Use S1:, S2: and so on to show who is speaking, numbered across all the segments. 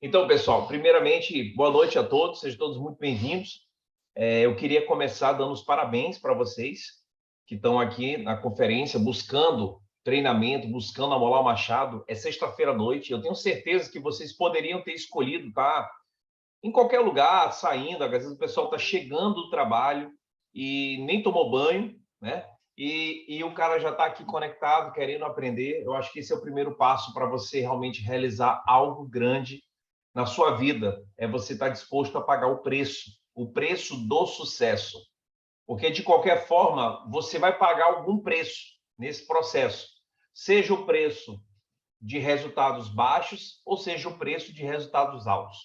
S1: Então, pessoal, primeiramente, boa noite a todos, sejam todos muito bem-vindos. Eu queria começar dando os parabéns para vocês que estão aqui na conferência buscando treinamento, buscando amolar o machado. É sexta-feira à noite, eu tenho certeza que vocês poderiam ter escolhido estar em qualquer lugar, saindo, às vezes o pessoal está chegando do trabalho e nem tomou banho, né? E o cara já está aqui conectado, querendo aprender. Eu acho que esse é o primeiro passo para você realmente realizar algo grande na sua vida, é você estar disposto a pagar o preço do sucesso. Porque, de qualquer forma, você vai pagar algum preço nesse processo. Seja o preço de resultados baixos, ou seja o preço de resultados altos.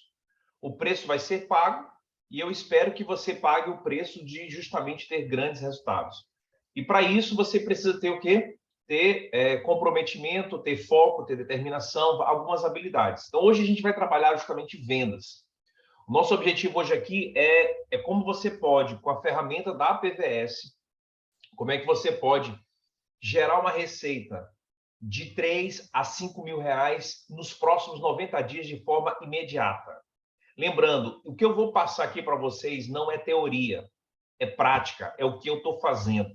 S1: O preço vai ser pago e eu espero que você pague o preço de justamente ter grandes resultados. E para isso você precisa ter o quê? Ter comprometimento, ter foco, ter determinação, algumas habilidades. Então, hoje a gente vai trabalhar justamente vendas. O nosso objetivo hoje aqui é como você pode, com a ferramenta da PVS, como é que você pode gerar uma receita de 3 a 5 mil reais nos próximos 90 dias de forma imediata. Lembrando, o que eu vou passar aqui para vocês não é teoria, é prática, é o que eu estou fazendo.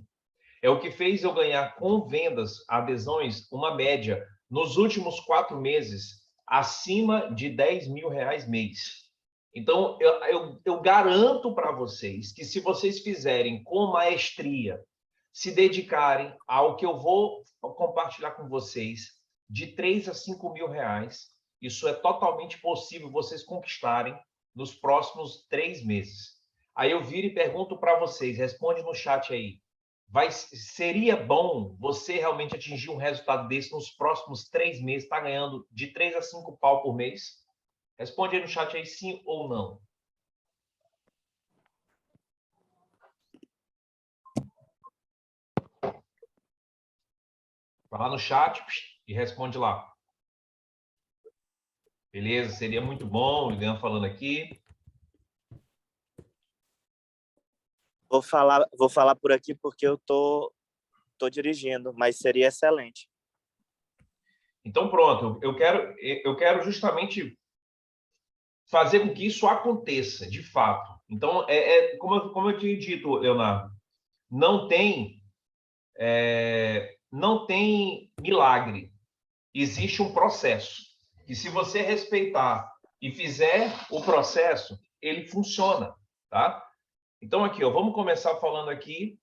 S1: É o que fez eu ganhar com vendas, adesões, uma média, nos últimos 4 meses, acima de 10 mil reais mês. Então, eu garanto para vocês que se vocês fizerem com maestria, se dedicarem ao que eu vou compartilhar com vocês, de 3 a 5 mil reais, isso é totalmente possível vocês conquistarem nos próximos 3 meses. Aí eu viro e pergunto para vocês, responde no chat aí. Seria bom você realmente atingir um resultado desse nos próximos 3 meses, tá ganhando de 3 a 5 pau por mês? Responde aí no chat aí sim ou não. Vai lá no chat e responde lá. Beleza, seria muito bom, o Ivan falando aqui.
S2: Vou falar por aqui porque eu tô dirigindo, mas seria excelente.
S1: Então, pronto, eu quero justamente fazer com que isso aconteça, de fato. Então, como eu tinha dito, Leonardo, não tem milagre. Existe um processo. E se você respeitar e fizer o processo, ele funciona, tá? Então, aqui, ó, vamos começar falando aqui,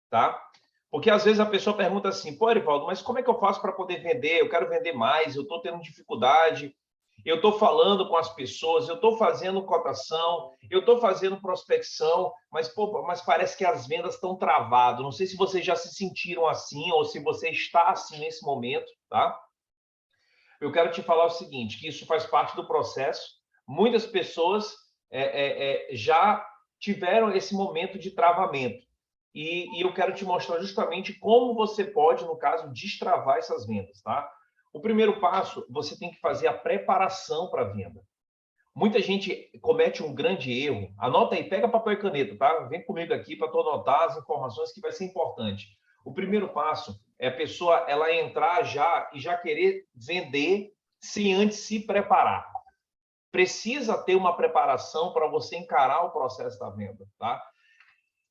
S1: tá? Porque às vezes a pessoa pergunta assim, pô, Erivaldo, mas como é que eu faço para poder vender? Eu quero vender mais, eu estou tendo dificuldade, eu estou falando com as pessoas, eu estou fazendo cotação, eu estou fazendo prospecção, mas, pô, mas parece que as vendas estão travadas. Não sei se vocês já se sentiram assim ou se você está assim nesse momento, tá? Eu quero te falar o seguinte, que isso faz parte do processo. Muitas pessoas já tiveram esse momento de travamento. E eu quero te mostrar justamente como você pode, no caso, destravar essas vendas, tá? O primeiro passo, você tem que fazer a preparação para a venda. Muita gente comete um grande erro. Anota aí, pega papel e caneta, tá? Vem comigo aqui para tu anotar as informações que vai ser importante. O primeiro passo é a pessoa ela entrar já e já querer vender sem antes se preparar. Precisa ter uma preparação para você encarar o processo da venda, tá?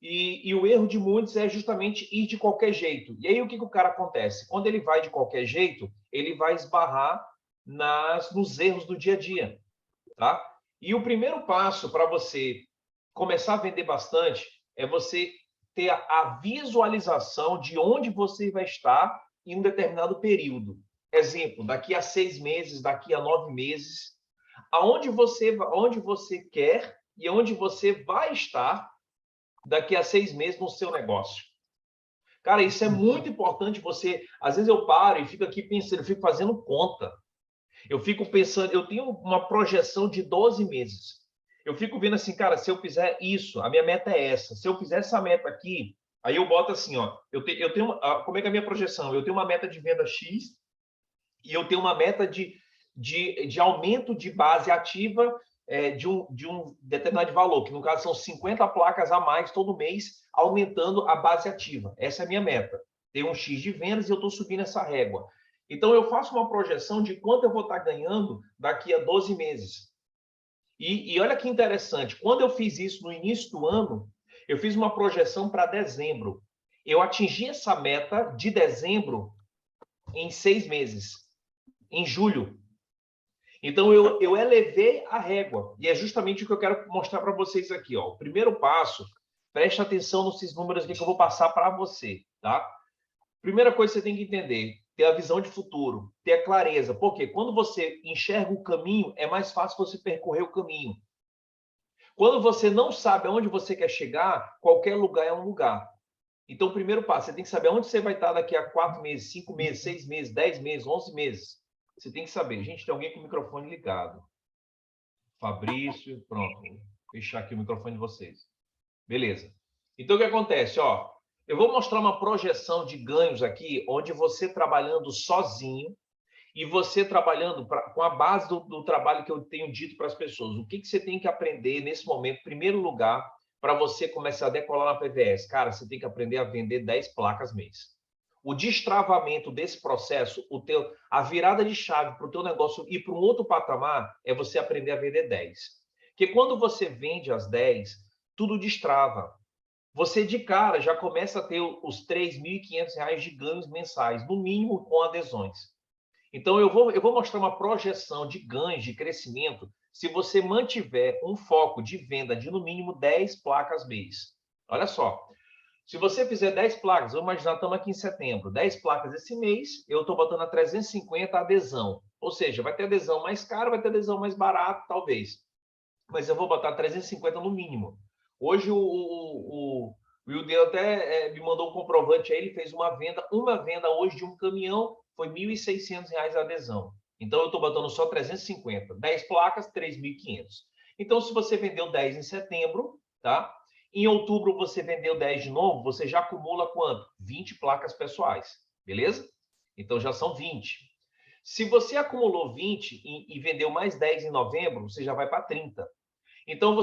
S1: E o erro de muitos é justamente ir de qualquer jeito. E aí o que o cara acontece? Quando ele vai de qualquer jeito, ele vai esbarrar nos erros do dia a dia, tá? E o primeiro passo para você começar a vender bastante é você ter a visualização de onde você vai estar em um determinado período. Exemplo, daqui a 6 meses, daqui a 9 meses, onde você quer e onde você vai estar daqui a 6 meses no seu negócio. Cara, isso é muito importante. Às vezes eu paro e fico aqui pensando, eu fico fazendo conta. Eu fico pensando, eu tenho uma projeção de 12 meses. Eu fico vendo assim, cara, se eu fizer isso, a minha meta é essa. Se eu fizer essa meta aqui, aí eu boto assim, ó, como é que é a minha projeção? Eu tenho uma meta de venda X e eu tenho uma meta de aumento de base ativa de um determinado valor, que no caso são 50 placas a mais todo mês, aumentando a base ativa. Essa é a minha meta. Tem um X de vendas e eu estou subindo essa régua. Então, eu faço uma projeção de quanto eu vou estar ganhando daqui a 12 meses. E olha que interessante, quando eu fiz isso no início do ano, eu fiz uma projeção para dezembro. Eu atingi essa meta de dezembro em 6 meses, em julho. Então, eu elevei a régua. E é justamente o que eu quero mostrar para vocês aqui. Ó. O primeiro passo, preste atenção nesses números aqui que eu vou passar para você. Tá? Primeira coisa que você tem que entender, ter a visão de futuro, ter a clareza. Porque quando você enxerga o caminho, é mais fácil você percorrer o caminho. Quando você não sabe aonde você quer chegar, qualquer lugar é um lugar. Então, o primeiro passo, você tem que saber onde você vai estar daqui a 4 meses, 5 meses, 6 meses, 10 meses, 11 meses. Você tem que saber. Gente, tem alguém com o microfone ligado. Fabrício, pronto. Vou fechar aqui o microfone de vocês. Beleza. Então, o que acontece? Ó, eu vou mostrar uma projeção de ganhos aqui, onde você trabalhando sozinho e você trabalhando com a base do trabalho que eu tenho dito para as pessoas. O que você tem que aprender nesse momento, em primeiro lugar, para você começar a decolar na PVS? Cara, você tem que aprender a vender 10 placas mês. O destravamento desse processo, a virada de chave para o teu negócio ir para um outro patamar é você aprender a vender 10. Porque quando você vende as 10, tudo destrava. Você de cara já começa a ter os R$ 3.500 de ganhos mensais, no mínimo com adesões. Então, eu vou mostrar uma projeção de ganhos, de crescimento, se você mantiver um foco de venda de no mínimo 10 placas mês. Olha só, se você fizer 10 placas, vamos imaginar, estamos aqui em setembro, 10 placas esse mês, eu estou botando a 350 adesão. Ou seja, vai ter adesão mais cara, vai ter adesão mais barato, talvez. Mas eu vou botar 350 no mínimo. Hoje o Wilder até me mandou um comprovante aí, ele fez uma venda hoje de um caminhão, foi R$ 1.600 a adesão. Então, eu estou botando só 350. 10 placas, 3.500. Então, se você vendeu 10 em setembro, tá? Em outubro você vendeu 10 de novo, você já acumula quanto? 20 placas pessoais, beleza? Então, já são 20. Se você acumulou 20 e vendeu mais 10 em novembro, você já vai para 30. Então,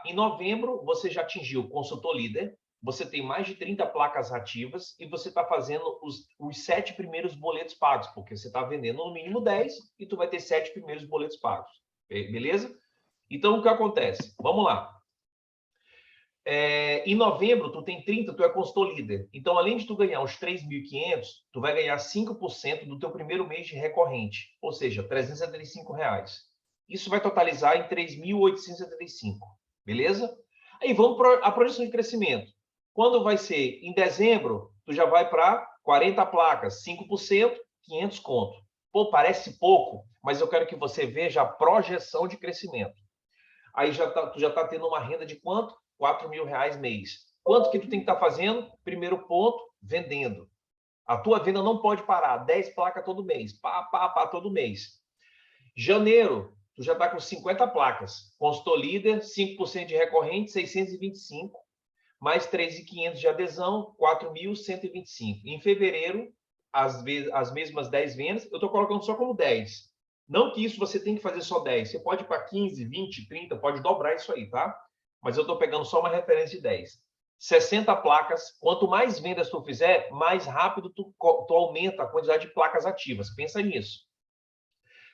S1: em novembro, você já atingiu o consultor líder, você tem mais de 30 placas ativas e você está fazendo os 7 primeiros boletos pagos, porque você está vendendo no mínimo 10 e tu vai ter 7 primeiros boletos pagos. Beleza? Então, o que acontece? Vamos lá. Em novembro, tu tem 30, tu é consultor líder. Então, além de tu ganhar os 3.500, tu vai ganhar 5% do teu primeiro mês de recorrente, ou seja, R$ 375. Isso vai totalizar em 3.875, beleza? Aí vamos para a projeção de crescimento. Quando vai ser? Em dezembro, tu já vai para 40 placas, 5%, 500 conto. Pô, parece pouco, mas eu quero que você veja a projeção de crescimento. Aí tu já está tendo uma renda de quanto? R$ 4.000 mês. Quanto que tu tem que estar fazendo? Primeiro ponto, vendendo. A tua venda não pode parar. 10 placas todo mês. Pá, todo mês. Janeiro, tu já está com 50 placas. Consultor líder, 5% de recorrente, 625. Mais 3.500 de adesão, 4.125. Em fevereiro, as mesmas 10 vendas, eu estou colocando só como 10. Não que isso você tem que fazer só 10. Você pode ir para 15, 20, 30, pode dobrar isso aí, tá? Mas eu estou pegando só uma referência de 10. 60 placas. Quanto mais vendas tu fizer, mais rápido tu aumenta a quantidade de placas ativas. Pensa nisso.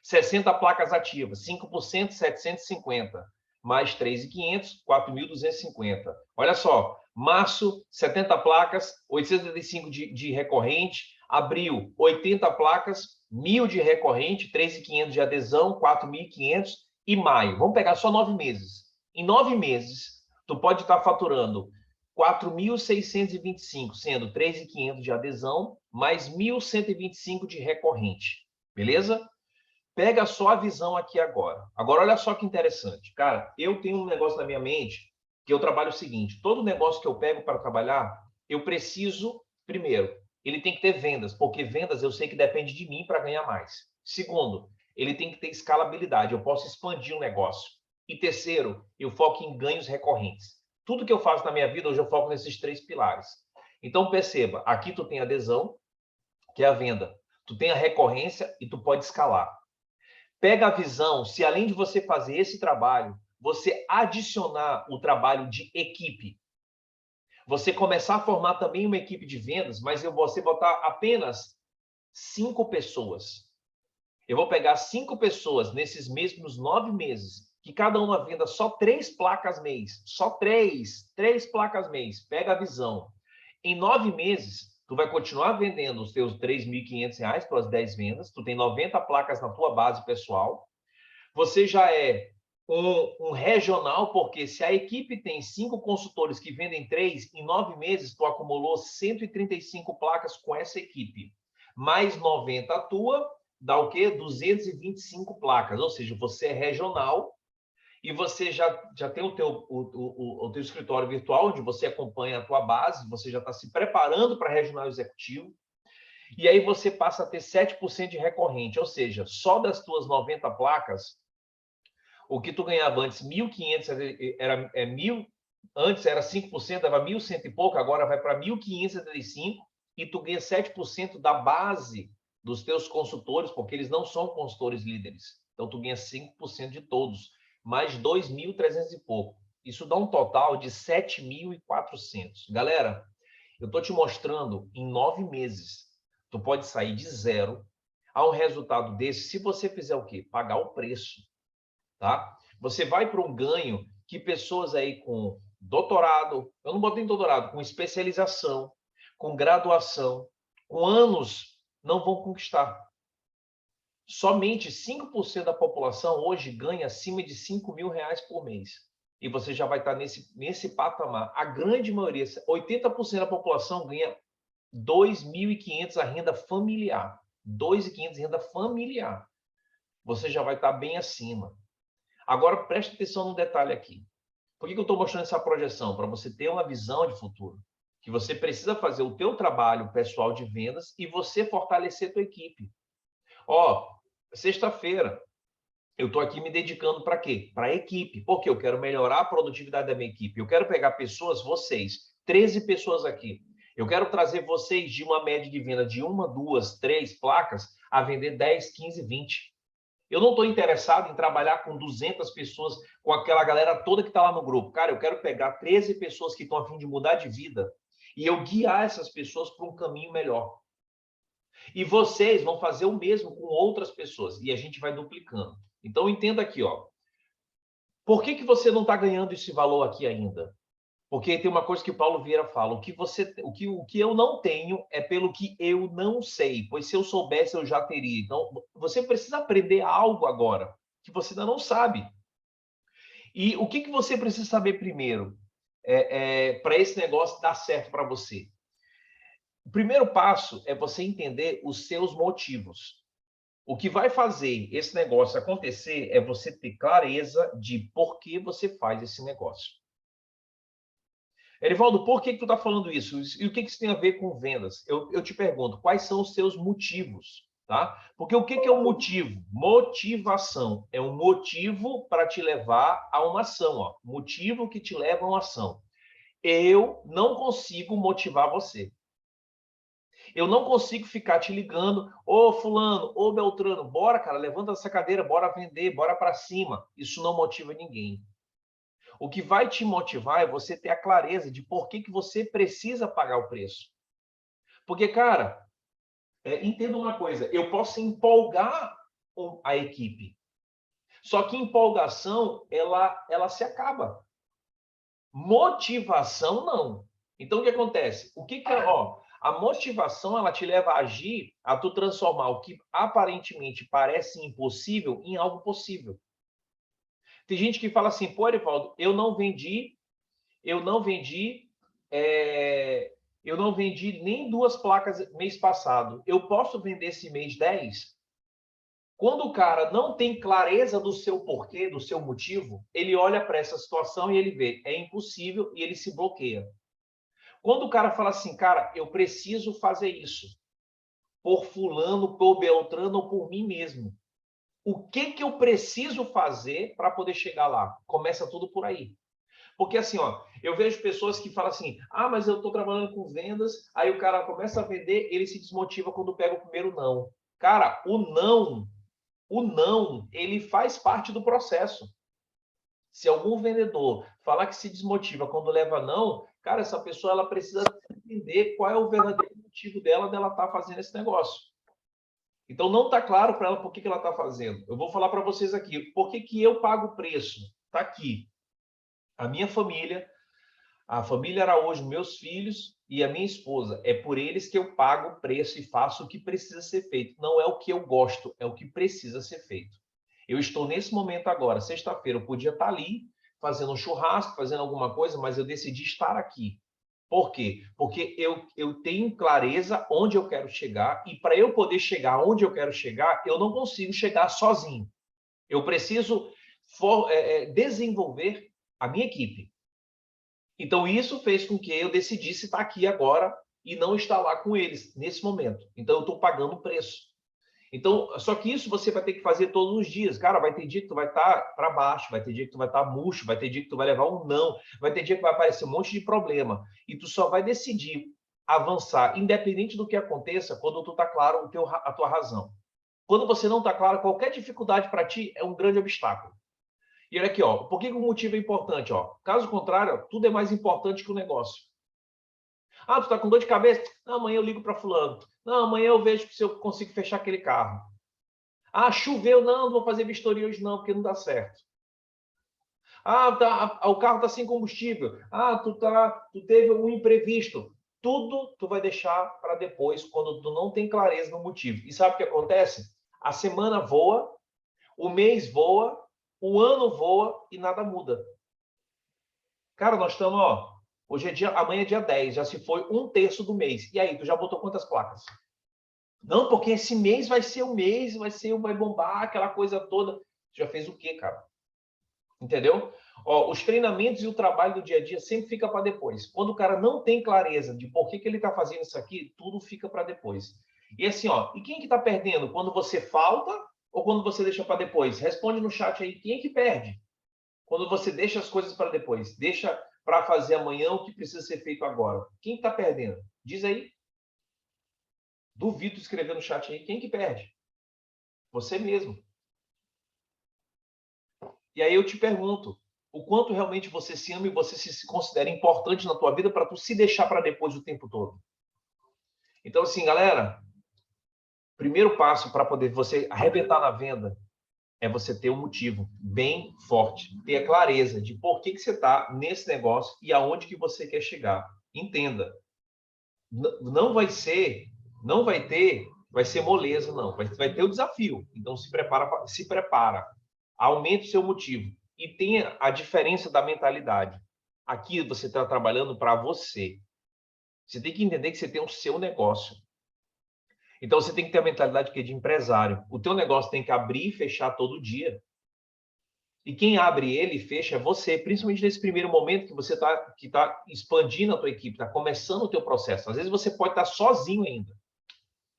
S1: 60 placas ativas, 5%, 750. Mais 3.500, 4.250. Olha só, março, 70 placas, 875 de recorrente. Abril, 80 placas, 1.000 de recorrente, 3.500 de adesão, 4.500. E maio, vamos pegar só 9 meses. Em 9 meses, tu pode estar faturando 4.625, sendo 3.500 de adesão, mais 1.125 de recorrente. Beleza? Pega só a visão aqui agora. Agora, olha só que interessante. Cara, eu tenho um negócio na minha mente que eu trabalho o seguinte. Todo negócio que eu pego para trabalhar, eu preciso, primeiro, ele tem que ter vendas, porque vendas eu sei que depende de mim para ganhar mais. Segundo, ele tem que ter escalabilidade. Eu posso expandir o negócio. E terceiro, eu foco em ganhos recorrentes. Tudo que eu faço na minha vida, hoje eu foco nesses 3 pilares. Então, perceba, aqui tu tem adesão, que é a venda. Tu tem a recorrência e tu pode escalar. Pega a visão, se além de você fazer esse trabalho, você adicionar o trabalho de equipe. Você começar a formar também uma equipe de vendas, mas você botar apenas 5 pessoas. Eu vou pegar 5 pessoas nesses mesmos 9 meses que cada uma venda só 3 placas mês. Só 3 placas mês. Pega a visão. Em 9 meses, tu vai continuar vendendo os teus R$ 3.500, tuas 10 vendas. Tu tem 90 placas na tua base pessoal. Você já é um regional, porque se a equipe tem 5 consultores que vendem 3, em 9 meses tu acumulou 135 placas com essa equipe. Mais 90 a tua, dá o quê? 225 placas. Ou seja, você é regional e você já tem o teu escritório virtual, onde você acompanha a tua base, você já está se preparando para regional executivo. E aí você passa a ter 7% de recorrente, ou seja, só das tuas 90 placas, o que tu ganhava antes, 1.500, antes era 5%, dava 1.100 e pouco, agora vai para 1.575, e tu ganha 7% da base dos teus consultores, porque eles não são consultores líderes. Então, tu ganha 5% de todos, mais 2.300 e pouco. Isso dá um total de 7.400. Galera, eu estou te mostrando, em 9 meses, tu pode sair de zero a um resultado desse, se você fizer o quê? Pagar o preço. Tá? Você vai para um ganho que pessoas aí com doutorado, eu não botei doutorado, com especialização, com graduação, com anos, não vão conquistar. Somente 5% da população hoje ganha acima de R$ 5.000 por mês. E você já vai estar nesse patamar. A grande maioria, 80% da população ganha 2.500 a renda familiar. 2.500 renda familiar. Você já vai estar bem acima. Agora, preste atenção no detalhe aqui. Por que eu estou mostrando essa projeção? Para você ter uma visão de futuro. Que você precisa fazer o teu trabalho pessoal de vendas e você fortalecer a tua equipe. Ó, sexta-feira, eu estou aqui me dedicando para quê? Para a equipe. Porque eu quero melhorar a produtividade da minha equipe. Eu quero pegar pessoas, vocês, 13 pessoas aqui. Eu quero trazer vocês de uma média de venda de 1, 2, 3 placas a vender 10, 15, 20. Eu não estou interessado em trabalhar com 200 pessoas, com aquela galera toda que está lá no grupo. Cara, eu quero pegar 13 pessoas que estão a fim de mudar de vida e eu guiar essas pessoas para um caminho melhor. E vocês vão fazer o mesmo com outras pessoas e a gente vai duplicando. Então, entenda aqui, ó. Por que você não está ganhando esse valor aqui ainda? Porque tem uma coisa que o Paulo Vieira fala, o que eu não tenho é pelo que eu não sei, pois se eu soubesse eu já teria. Então, você precisa aprender algo agora, que você ainda não sabe. E o que você precisa saber primeiro para esse negócio dar certo para você? O primeiro passo é você entender os seus motivos. O que vai fazer esse negócio acontecer é você ter clareza de por que você faz esse negócio. Erivaldo, por que tu está falando isso? E o que isso tem a ver com vendas? Eu te pergunto, quais são os seus motivos? Tá? Porque o que é um motivo? Motivação é um motivo para te levar a uma ação. Ó. Motivo que te leva a uma ação. Eu não consigo motivar você. Eu não consigo ficar te ligando, ô fulano, ô Beltrano, bora, cara, levanta essa cadeira, bora vender, bora para cima. Isso não motiva ninguém. O que vai te motivar é você ter a clareza de por que você precisa pagar o preço. Porque, cara, entenda uma coisa, eu posso empolgar a equipe. Só que empolgação, ela se acaba. Motivação, não. Então, o que acontece? A motivação, ela te leva a agir, a tu transformar o que aparentemente parece impossível em algo possível. Tem gente que fala assim, pô, Erivaldo, eu não vendi nem 2 placas mês passado. Eu posso vender esse mês 10? Quando o cara não tem clareza do seu porquê, do seu motivo, ele olha para essa situação e ele vê, é impossível e ele se bloqueia. Quando o cara fala assim, cara, eu preciso fazer isso por fulano, por Beltrano ou por mim mesmo. O que eu preciso fazer para poder chegar lá? Começa tudo por aí. Porque assim, ó, eu vejo pessoas que falam assim, mas eu estou trabalhando com vendas, aí o cara começa a vender, ele se desmotiva quando pega o primeiro não. Cara, o não, ele faz parte do processo. Se algum vendedor falar que se desmotiva quando leva não, cara, essa pessoa ela precisa entender qual é o verdadeiro motivo dela estar fazendo esse negócio. Então, não está claro para ela por que ela está fazendo. Eu vou falar para vocês aqui. Por que eu pago o preço? Está aqui. A minha família, a família Araújo, meus filhos e a minha esposa. É por eles que eu pago o preço e faço o que precisa ser feito. Não é o que eu gosto, é o que precisa ser feito. Eu estou nesse momento agora, sexta-feira, eu podia estar ali fazendo um churrasco, fazendo alguma coisa, mas eu decidi estar aqui. Por quê? Porque eu tenho clareza onde eu quero chegar e para eu poder chegar onde eu quero chegar, eu não consigo chegar sozinho. Eu preciso desenvolver a minha equipe. Então, isso fez com que eu decidisse estar aqui agora e não estar lá com eles nesse momento. Então, eu estou pagando o preço. Então, só que isso você vai ter que fazer todos os dias. Cara, vai ter dia que tu vai estar para baixo, vai ter dia que tu vai estar murcho, vai ter dia que tu vai levar um não, vai ter dia que vai aparecer um monte de problema. E tu só vai decidir avançar, independente do que aconteça, quando tu está claro a tua razão. Quando você não está claro, qualquer dificuldade para ti é um grande obstáculo. E olha aqui, ó, por que o motivo é importante? Ó? Caso contrário, tudo é mais importante que o negócio. Ah, tu tá com dor de cabeça? Não, amanhã eu ligo para fulano. Não, amanhã eu vejo se eu consigo fechar aquele carro. Ah, choveu, não vou fazer vistoria hoje não, porque não dá certo. Ah, o carro tá sem combustível. Ah, tu teve um imprevisto. Tudo tu vai deixar para depois, quando tu não tem clareza no motivo. E sabe o que acontece? A semana voa, o mês voa, o ano voa e nada muda. Cara, nós estamos, ó, hoje é amanhã é dia 10, já se foi 1/3 do mês. E aí, tu já botou quantas placas? Não, porque esse mês vai ser o mês, vai bombar, aquela coisa toda. Tu já fez o quê, cara? Entendeu? Ó, os treinamentos e o trabalho do dia a dia sempre fica para depois. Quando o cara não tem clareza de por que ele está fazendo isso aqui, tudo fica para depois. E assim, ó, e quem que está perdendo? Quando você falta ou quando você deixa para depois? Responde no chat aí, quem é que perde? Quando você deixa as coisas para depois, deixa para fazer amanhã o que precisa ser feito agora. Quem está perdendo? Diz aí. Duvido escrever no chat aí. Quem que perde? Você mesmo. E aí eu te pergunto, o quanto realmente você se ama e você se considera importante na tua vida para tu se deixar para depois o tempo todo? Então, assim, galera, primeiro passo para poder você arrebentar na venda é você ter um motivo bem forte, ter a clareza de por que você está nesse negócio e aonde que você quer chegar. Entenda, não vai ser, não vai ter, vai ser moleza, não. Vai ter o desafio. Então se prepara, aumente o seu motivo e tenha a diferença da mentalidade. Aqui você está trabalhando para você. Você tem que entender que você tem o seu negócio. Então você tem que ter a mentalidade que é de empresário. O teu negócio tem que abrir e fechar todo dia. E quem abre ele e fecha é você, principalmente nesse primeiro momento que você tá expandindo a tua equipe, está começando o teu processo. Às vezes você pode estar sozinho ainda.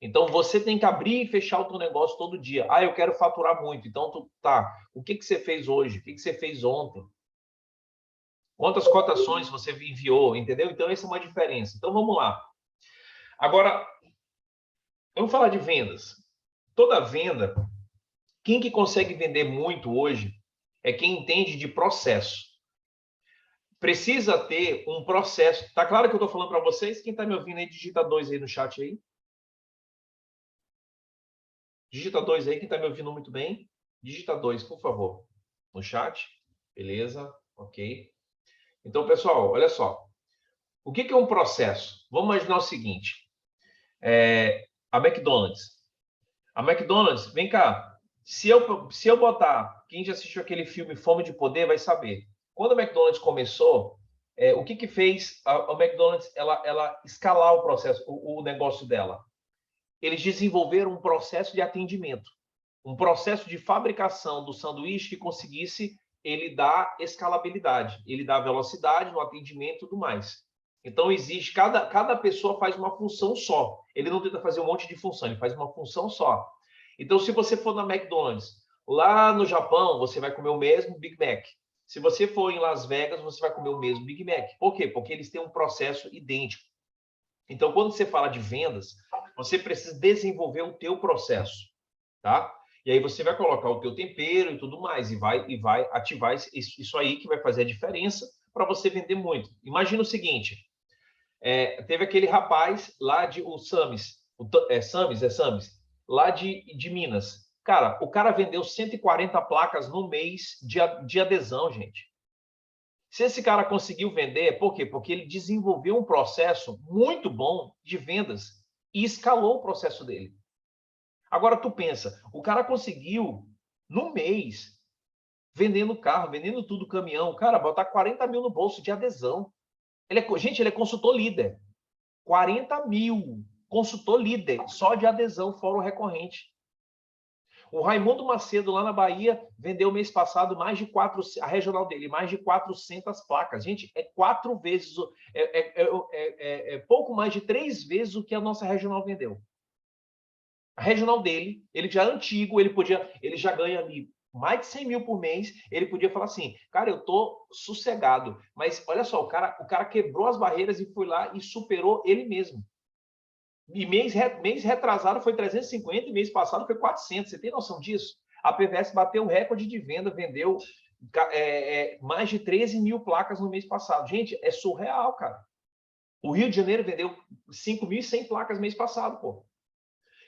S1: Então você tem que abrir e fechar o teu negócio todo dia. Ah, eu quero faturar muito. Então o que você fez hoje? O que você fez ontem? Quantas cotações você enviou, entendeu? Então essa é uma diferença. Então vamos lá. Agora, vamos falar de vendas. Toda venda, quem que consegue vender muito hoje é quem entende de processo. Precisa ter um processo. Tá claro que eu estou falando para vocês? Quem está me ouvindo aí, digita 2 aí no chat aí. Digita 2 aí, quem está me ouvindo muito bem. Digita 2, por favor, no chat. Beleza, ok. Então, pessoal, olha só. O que é um processo? Vamos imaginar o seguinte. A McDonald's. A McDonald's, vem cá. Se eu botar, quem já assistiu aquele filme Fome de Poder vai saber. Quando a McDonald's começou, o que fez a McDonald's ela escalar o processo, o negócio dela? Eles desenvolveram um processo de atendimento, um processo de fabricação do sanduíche que conseguisse ele dar escalabilidade, ele dá velocidade no atendimento e tudo mais. Então, existe, cada pessoa faz uma função só. Ele não tenta fazer um monte de função, ele faz uma função só. Então, se você for na McDonald's, lá no Japão, você vai comer o mesmo Big Mac. Se você for em Las Vegas, você vai comer o mesmo Big Mac. Por quê? Porque eles têm um processo idêntico. Então, quando você fala de vendas, você precisa desenvolver o teu processo, tá? E aí você vai colocar o teu tempero e tudo mais, e vai ativar isso aí que vai fazer a diferença para você vender muito. Imagina o seguinte, teve aquele rapaz lá de o Samis, Samis. lá de Minas. Cara, o cara vendeu 140 placas no mês de adesão, gente. Se esse cara conseguiu vender, por quê? Porque ele desenvolveu um processo muito bom de vendas e escalou o processo dele. Agora, tu pensa, o cara conseguiu, no mês, vendendo carro, vendendo tudo, caminhão, cara, botar 40 mil no bolso de adesão. Gente, ele é consultor líder. 40 mil, consultor líder, só de adesão, fora o recorrente. O Raimundo Macedo, lá na Bahia, vendeu mês passado mais de 400, a regional dele, mais de 400 placas. Gente, é 4 vezes, pouco mais de 3 vezes o que a nossa regional vendeu. A regional dele, ele já é antigo, ele já ganha ali mais de 100 mil por mês, ele podia falar assim, cara, eu tô sossegado. Mas olha só, o cara quebrou as barreiras e foi lá e superou ele mesmo. E mês retrasado foi 350 e mês passado foi 400. Você tem noção disso? A PVS bateu o recorde de venda, vendeu mais de 13 mil placas no mês passado. Gente, é surreal, cara. O Rio de Janeiro vendeu 5.100 placas no mês passado, pô.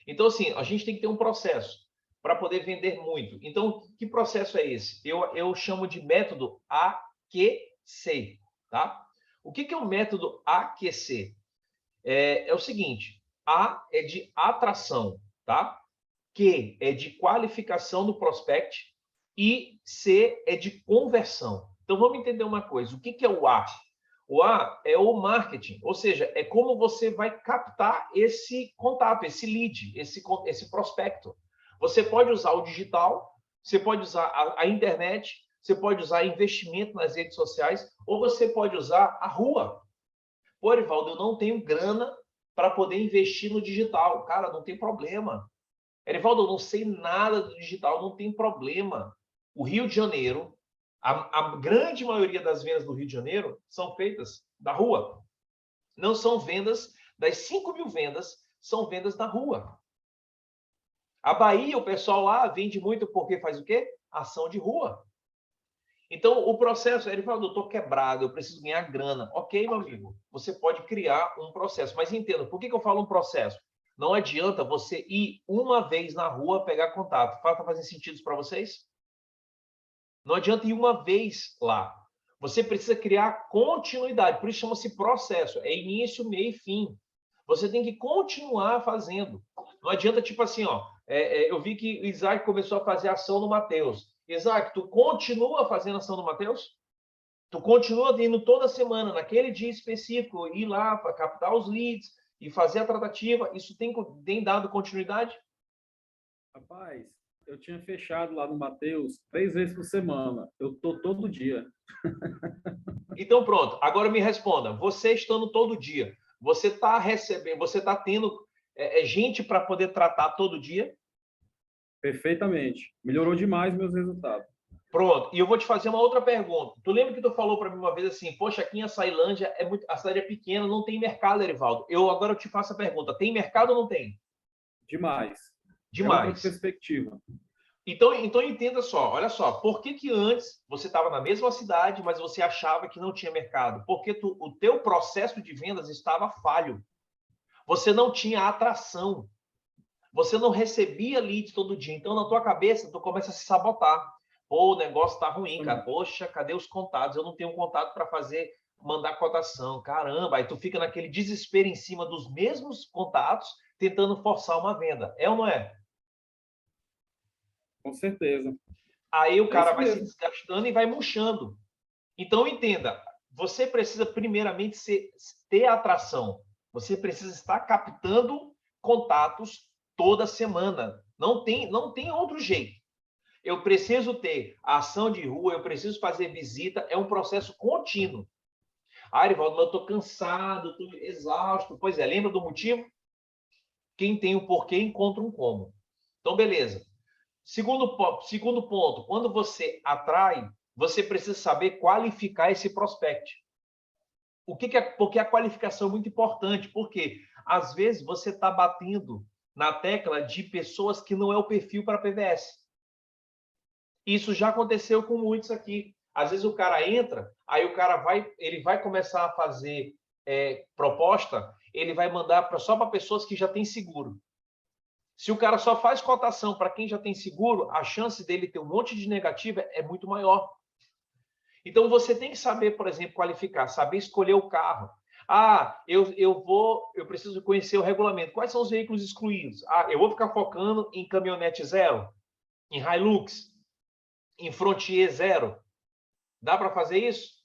S1: Então, assim, a gente tem que ter um processo para poder vender muito. Então, que processo é esse? Eu chamo de método AQC, tá? O que é o método AQC? É o seguinte, A é de atração, tá? Q é de qualificação do prospect e C é de conversão. Então, vamos entender uma coisa. O que é o A? O A é o marketing, ou seja, é como você vai captar esse contato, esse lead, esse prospecto. Você pode usar o digital, você pode usar a internet, você pode usar investimento nas redes sociais, ou você pode usar a rua. Pô, Erivaldo, eu não tenho grana para poder investir no digital. Cara, não tem problema. Erivaldo, eu não sei nada do digital, não tem problema. O Rio de Janeiro, a grande maioria das vendas do Rio de Janeiro são feitas da rua. Não são vendas, das 5 mil vendas, são vendas da rua. A Bahia, o pessoal lá vende muito porque faz o quê? Ação de rua. Então, o processo, ele fala, eu estou quebrado, eu preciso ganhar grana. Ok, meu amigo, você pode criar um processo. Mas entenda, por que eu falo um processo? Não adianta você ir uma vez na rua pegar contato. Está fazendo sentido para vocês? Não adianta ir uma vez lá. Você precisa criar continuidade. Por isso chama-se processo. É início, meio e fim. Você tem que continuar fazendo. Não adianta, tipo assim, ó. Eu vi que o Isaac começou a fazer ação no Mateus. Isaac, tu continua fazendo ação no Mateus? Tu continua indo toda semana, naquele dia específico, ir lá para captar os leads e fazer a tratativa. Isso tem dado continuidade?
S3: Rapaz, eu tinha fechado lá no Mateus 3 vezes por semana. Eu tô todo dia.
S1: Então, pronto. Agora me responda. Você estando todo dia, você está recebendo, você está tendo gente para poder tratar todo dia?
S3: Perfeitamente. Melhorou demais meus resultados.
S1: Pronto. E eu vou te fazer uma outra pergunta. Tu lembra que tu falou para mim uma vez assim, poxa, aqui em Açailândia a cidade é pequena, não tem mercado, Erivaldo. Agora eu te faço a pergunta. Tem mercado ou não tem?
S3: Demais.
S1: Demais.
S3: É outra perspectiva.
S1: Então entenda só, olha só, por que antes você estava na mesma cidade, mas você achava que não tinha mercado? Porque o teu processo de vendas estava falho. Você não tinha atração. Você não recebia leads todo dia. Então, na tua cabeça, tu começa a se sabotar. Pô, o negócio tá ruim, cara. Poxa, cadê os contatos? Eu não tenho contato para mandar cotação. Caramba, aí tu fica naquele desespero em cima dos mesmos contatos, tentando forçar uma venda. É ou não é?
S3: Com certeza.
S1: Aí o cara vai se desgastando e vai murchando. Então, entenda, você precisa primeiramente ter atração. Você precisa estar captando contatos toda semana. Não tem outro jeito. Eu preciso ter ação de rua, eu preciso fazer visita, é um processo contínuo. Ah, Erivaldo, mas eu estou cansado, estou exausto. Pois é, lembra do motivo? Quem tem o porquê encontra um como. Então, beleza. Segundo ponto, quando você atrai, você precisa saber qualificar esse prospect. Porque a qualificação é muito importante, porque às vezes você está batendo na tecla de pessoas que não é o perfil para PVS. Isso já aconteceu com muitos aqui. Às vezes o cara entra, aí o cara vai começar a fazer proposta, ele vai mandar só para pessoas que já têm seguro. Se o cara só faz cotação para quem já tem seguro, a chance dele ter um monte de negativa é muito maior. Então, você tem que saber, por exemplo, qualificar, saber escolher o carro. Ah, eu preciso conhecer o regulamento. Quais são os veículos excluídos? Ah, eu vou ficar focando em caminhonete zero, em Hilux, em Frontier zero. Dá para fazer isso?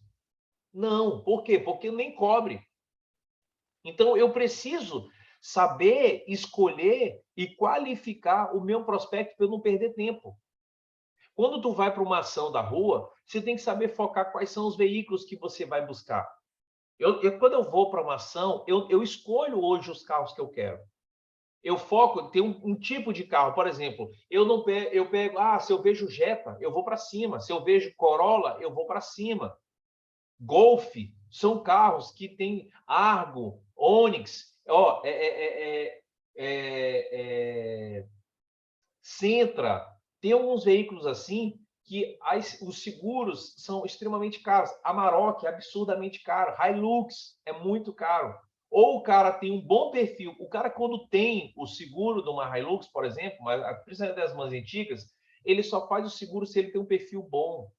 S1: Não. Por quê? Porque nem cobre. Então, eu preciso saber escolher e qualificar o meu prospecto para eu não perder tempo. Quando tu vai para uma ação da rua, você tem que saber focar quais são os veículos que você vai buscar. Quando eu vou para uma ação, eu escolho hoje os carros que eu quero. Eu foco, tem um tipo de carro, por exemplo, eu pego, se eu vejo Jetta, eu vou para cima. Se eu vejo Corolla, eu vou para cima. Golf, são carros que tem Argo, Onix, Sentra, tem alguns veículos assim que os seguros são extremamente caros. Amarok é absurdamente caro. Hilux é muito caro. Ou o cara tem um bom perfil. O cara, quando tem o seguro de uma Hilux, por exemplo, principalmente das mais antigas, ele só faz o seguro se ele tem um perfil bom.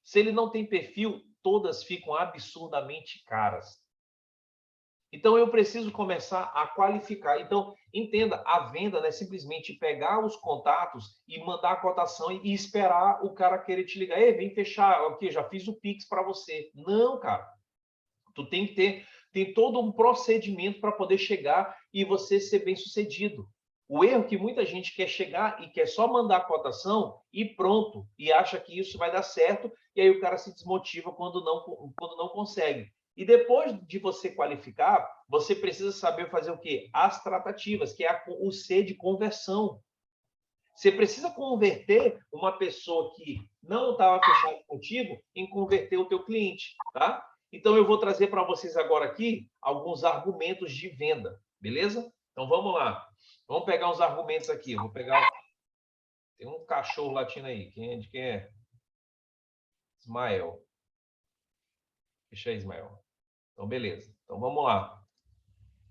S1: Se ele não tem perfil, todas ficam absurdamente caras. Então, eu preciso começar a qualificar. Então, entenda, a venda não é simplesmente pegar os contatos e mandar a cotação e esperar o cara querer te ligar. Ei, vem fechar, ok, já fiz o Pix para você. Não, cara. Tu tem que tem todo um procedimento para poder chegar e você ser bem sucedido. O erro é que muita gente quer chegar e quer só mandar a cotação e pronto, e acha que isso vai dar certo, e aí o cara se desmotiva quando não consegue. E depois de você qualificar, você precisa saber fazer o quê? As tratativas, que é o C de conversão. Você precisa converter uma pessoa que não estava fechada contigo em converter o teu cliente, tá? Então, eu vou trazer para vocês agora aqui alguns argumentos de venda, beleza? Então, vamos lá. Vamos pegar uns argumentos aqui. Eu vou pegar... Tem um cachorro latindo aí. De quem é? Ismael. Deixa aí, Ismael. Então, beleza. Então, vamos lá.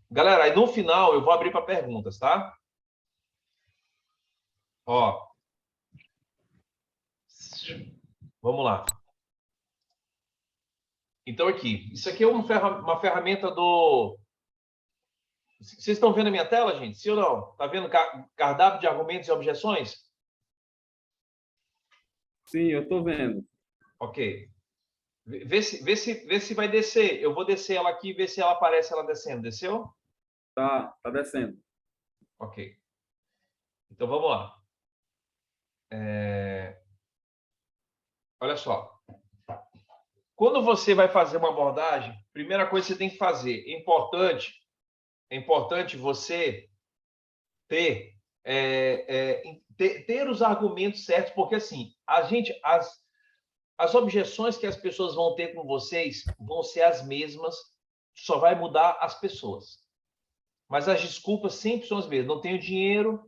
S1: Galera, aí no final eu vou abrir para perguntas, tá? Ó. Vamos lá. Então, aqui. Isso aqui é uma ferramenta do... Vocês estão vendo a minha tela, gente? Sim ou não? Tá vendo cardápio de argumentos e objeções?
S3: Sim, eu estou vendo.
S1: Ok. Vê se vai descer. Eu vou descer ela aqui e ver se ela aparece ela descendo. Desceu?
S3: Tá descendo.
S1: Ok. Então, vamos lá. Olha só. Quando você vai fazer uma abordagem, primeira coisa que você tem que fazer, é importante você ter os argumentos certos, porque assim, as objeções que as pessoas vão ter com vocês vão ser as mesmas, só vai mudar as pessoas. Mas as desculpas sempre são as mesmas. Não tenho dinheiro,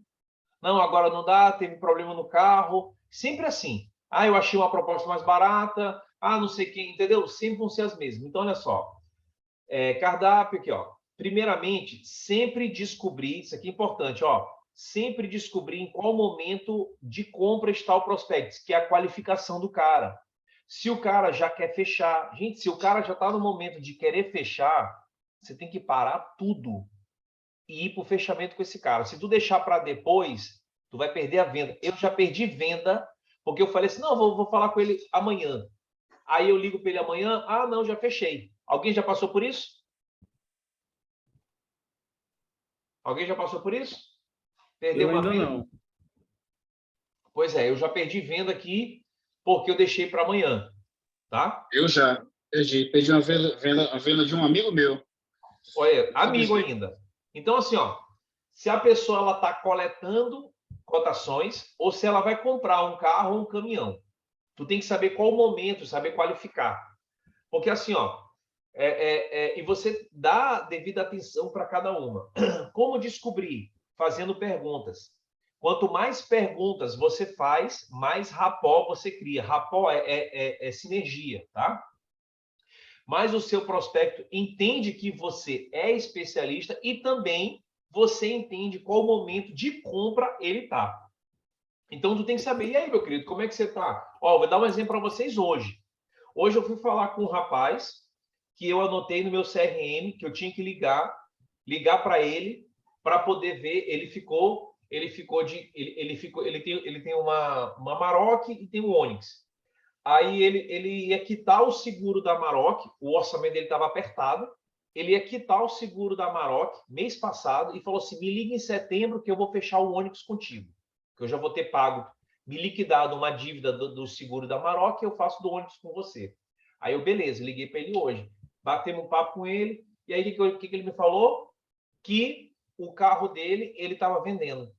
S1: não, agora não dá, teve problema no carro, sempre assim. Ah, eu achei uma proposta mais barata, não sei quem, entendeu? Sempre vão ser as mesmas. Então, olha só, cardápio aqui, ó. Primeiramente, sempre descobrir, isso aqui é importante, ó, sempre descobrir em qual momento de compra está o prospecto, que é a qualificação do cara. Se o cara já quer fechar, gente, se o cara já está no momento de querer fechar, você tem que parar tudo e ir para o fechamento com esse cara. Se tu deixar para depois, tu vai perder a venda. Eu já perdi venda, porque eu falei assim, não, vou falar com ele amanhã. Aí eu ligo para ele amanhã, não, já fechei. Alguém já passou por isso? Alguém já passou por isso? Perdeu uma venda?
S3: Não.
S1: Pois é, eu já perdi venda aqui porque eu deixei para amanhã, tá?
S4: Eu já perdi uma venda de um amigo meu.
S1: Olha, amigo ainda. Então, assim, ó, se a pessoa ela está coletando cotações ou se ela vai comprar um carro ou um caminhão, tu tem que saber qual o momento, saber qualificar. Porque assim, ó, e você dá devida atenção para cada uma. Como descobrir? Fazendo perguntas. Quanto mais perguntas você faz, mais rapport você cria. Rapport é sinergia, tá? Mas o seu prospecto entende que você é especialista e também você entende qual momento de compra ele está. Então, tu tem que saber, e aí, meu querido, como é que você está? Ó, vou dar um exemplo para vocês hoje. Hoje eu fui falar com um rapaz que eu anotei no meu CRM, que eu tinha que ligar para ele, para poder ver, ele tem uma Amarok e tem um Onix. Aí ele ia quitar o seguro da Amarok, o orçamento dele estava apertado, ele ia quitar o seguro da Amarok mês passado e falou assim, me liga em setembro que eu vou fechar o Onix contigo, que eu já vou ter pago, me liquidado uma dívida do seguro da Amarok e eu faço do Onix com você. Aí eu, beleza, liguei para ele hoje, batemos um papo com ele, e aí o que ele me falou? Que o carro dele, ele estava vendendo.